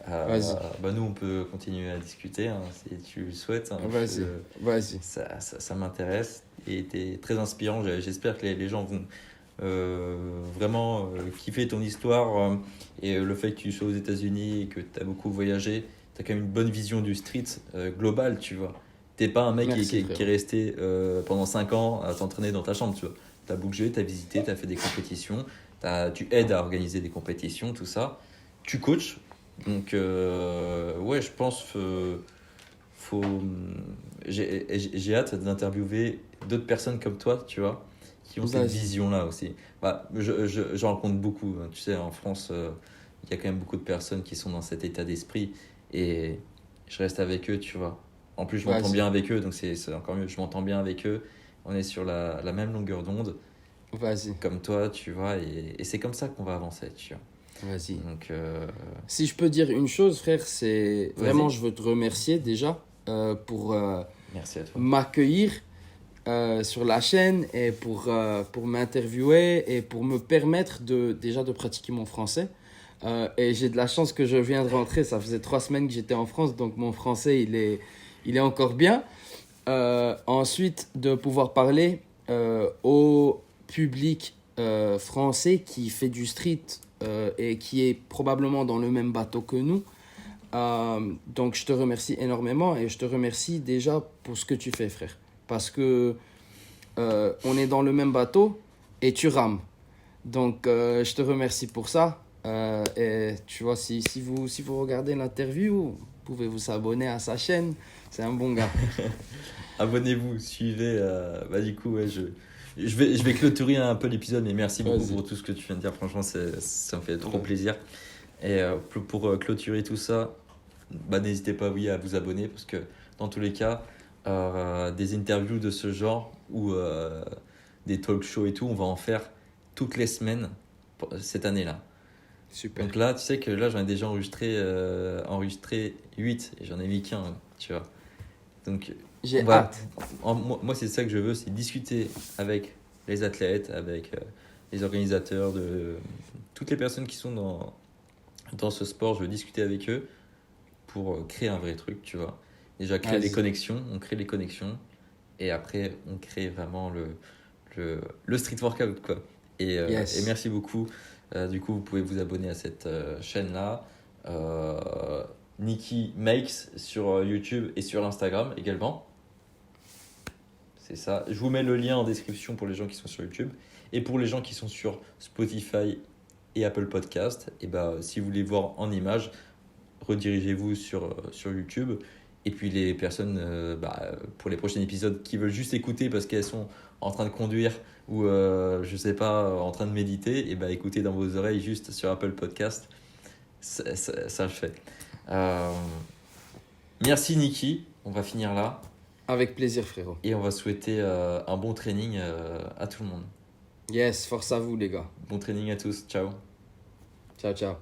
Vas-y, Bah nous on peut continuer à discuter hein, si tu le souhaites. Hein. vas-y, vas-y. Ça m'intéresse et t'es très inspirant. J'espère que les gens vont vraiment kiffer ton histoire et le fait que tu sois aux États-Unis et que tu as beaucoup voyagé. Tu as quand même une bonne vision du street global, tu vois. T'es pas un mec Merci, qui est frérot. resté pendant 5 ans à t'entraîner dans ta chambre, tu vois. Tu as bougé, tu as visité, tu as fait des compétitions, tu aides à organiser des compétitions, tout ça. Tu coaches. Donc, ouais, je pense faut, j'ai hâte d'interviewer d'autres personnes comme toi, tu vois, qui ont cette Vas-y. vision-là aussi. Bah, j'en rencontre beaucoup, hein. Tu sais, en France, il y a quand même beaucoup de personnes qui sont dans cet état d'esprit et je reste avec eux, tu vois. En plus, je m'entends Vas-y. bien avec eux, donc c'est encore mieux. Je m'entends bien avec eux. On est sur la même longueur d'onde, Vas-y. comme toi, tu vois, et c'est comme ça qu'on va avancer, tu vois. Vas-y. Donc, Si je peux dire une chose, frère, c'est vraiment, vas-y. je veux te remercier déjà pour Merci à toi. m'accueillir sur la chaîne et pour m'interviewer et pour me permettre déjà de pratiquer mon français. Et j'ai de la chance que je viens de rentrer. Ça faisait 3 semaines que j'étais en France, donc mon français, il est encore bien. Ensuite, de pouvoir parler au public français qui fait du street et qui est probablement dans le même bateau que nous. Donc, je te remercie énormément et je te remercie déjà pour ce que tu fais, frère. Parce que on est dans le même bateau et tu rames. Donc, je te remercie pour ça. Et tu vois, si vous regardez l'interview, vous pouvez vous abonner à sa chaîne. C'est un bon gars. Abonnez-vous, suivez. Bah, du coup, ouais, je vais clôturer un peu l'épisode, mais merci beaucoup Vas-y. pour tout ce que tu viens de dire. Franchement, ça me fait trop plaisir. Et pour clôturer tout ça, bah, n'hésitez pas oui, à vous abonner parce que dans tous les cas, des interviews de ce genre ou des talk shows et tout, on va en faire toutes les semaines cette année-là. Super. Donc là, tu sais que là, j'en ai déjà enregistré 8 et j'en ai mis qu'un, tu vois. Donc, J'ai on va, hâte. moi, c'est ça que je veux, c'est discuter avec les athlètes, avec les organisateurs, toutes les personnes qui sont dans ce sport. Je veux discuter avec eux pour créer un vrai truc, tu vois. Déjà, créer les Vas-y. connexions, on crée les connexions et après, on crée vraiment le street workout, quoi. Et Yes. merci beaucoup. Du coup, vous pouvez vous abonner à cette chaîne-là. Nikki Makes sur YouTube et sur Instagram également. C'est ça. Je vous mets le lien en description pour les gens qui sont sur YouTube. Et pour les gens qui sont sur Spotify et Apple Podcast, et bah, si vous voulez voir en image, redirigez-vous sur YouTube. Et puis les personnes, pour les prochains épisodes qui veulent juste écouter parce qu'elles sont en train de conduire ou, je sais pas, en train de méditer, et bah, écoutez dans vos oreilles juste sur Apple Podcast. Ça le fait. Euh, Merci Niki. On va finir là. Avec plaisir, frérot. Et on va souhaiter un bon training à tout le monde. Yes, force à vous les gars. Bon training à tous. Ciao. Ciao, ciao.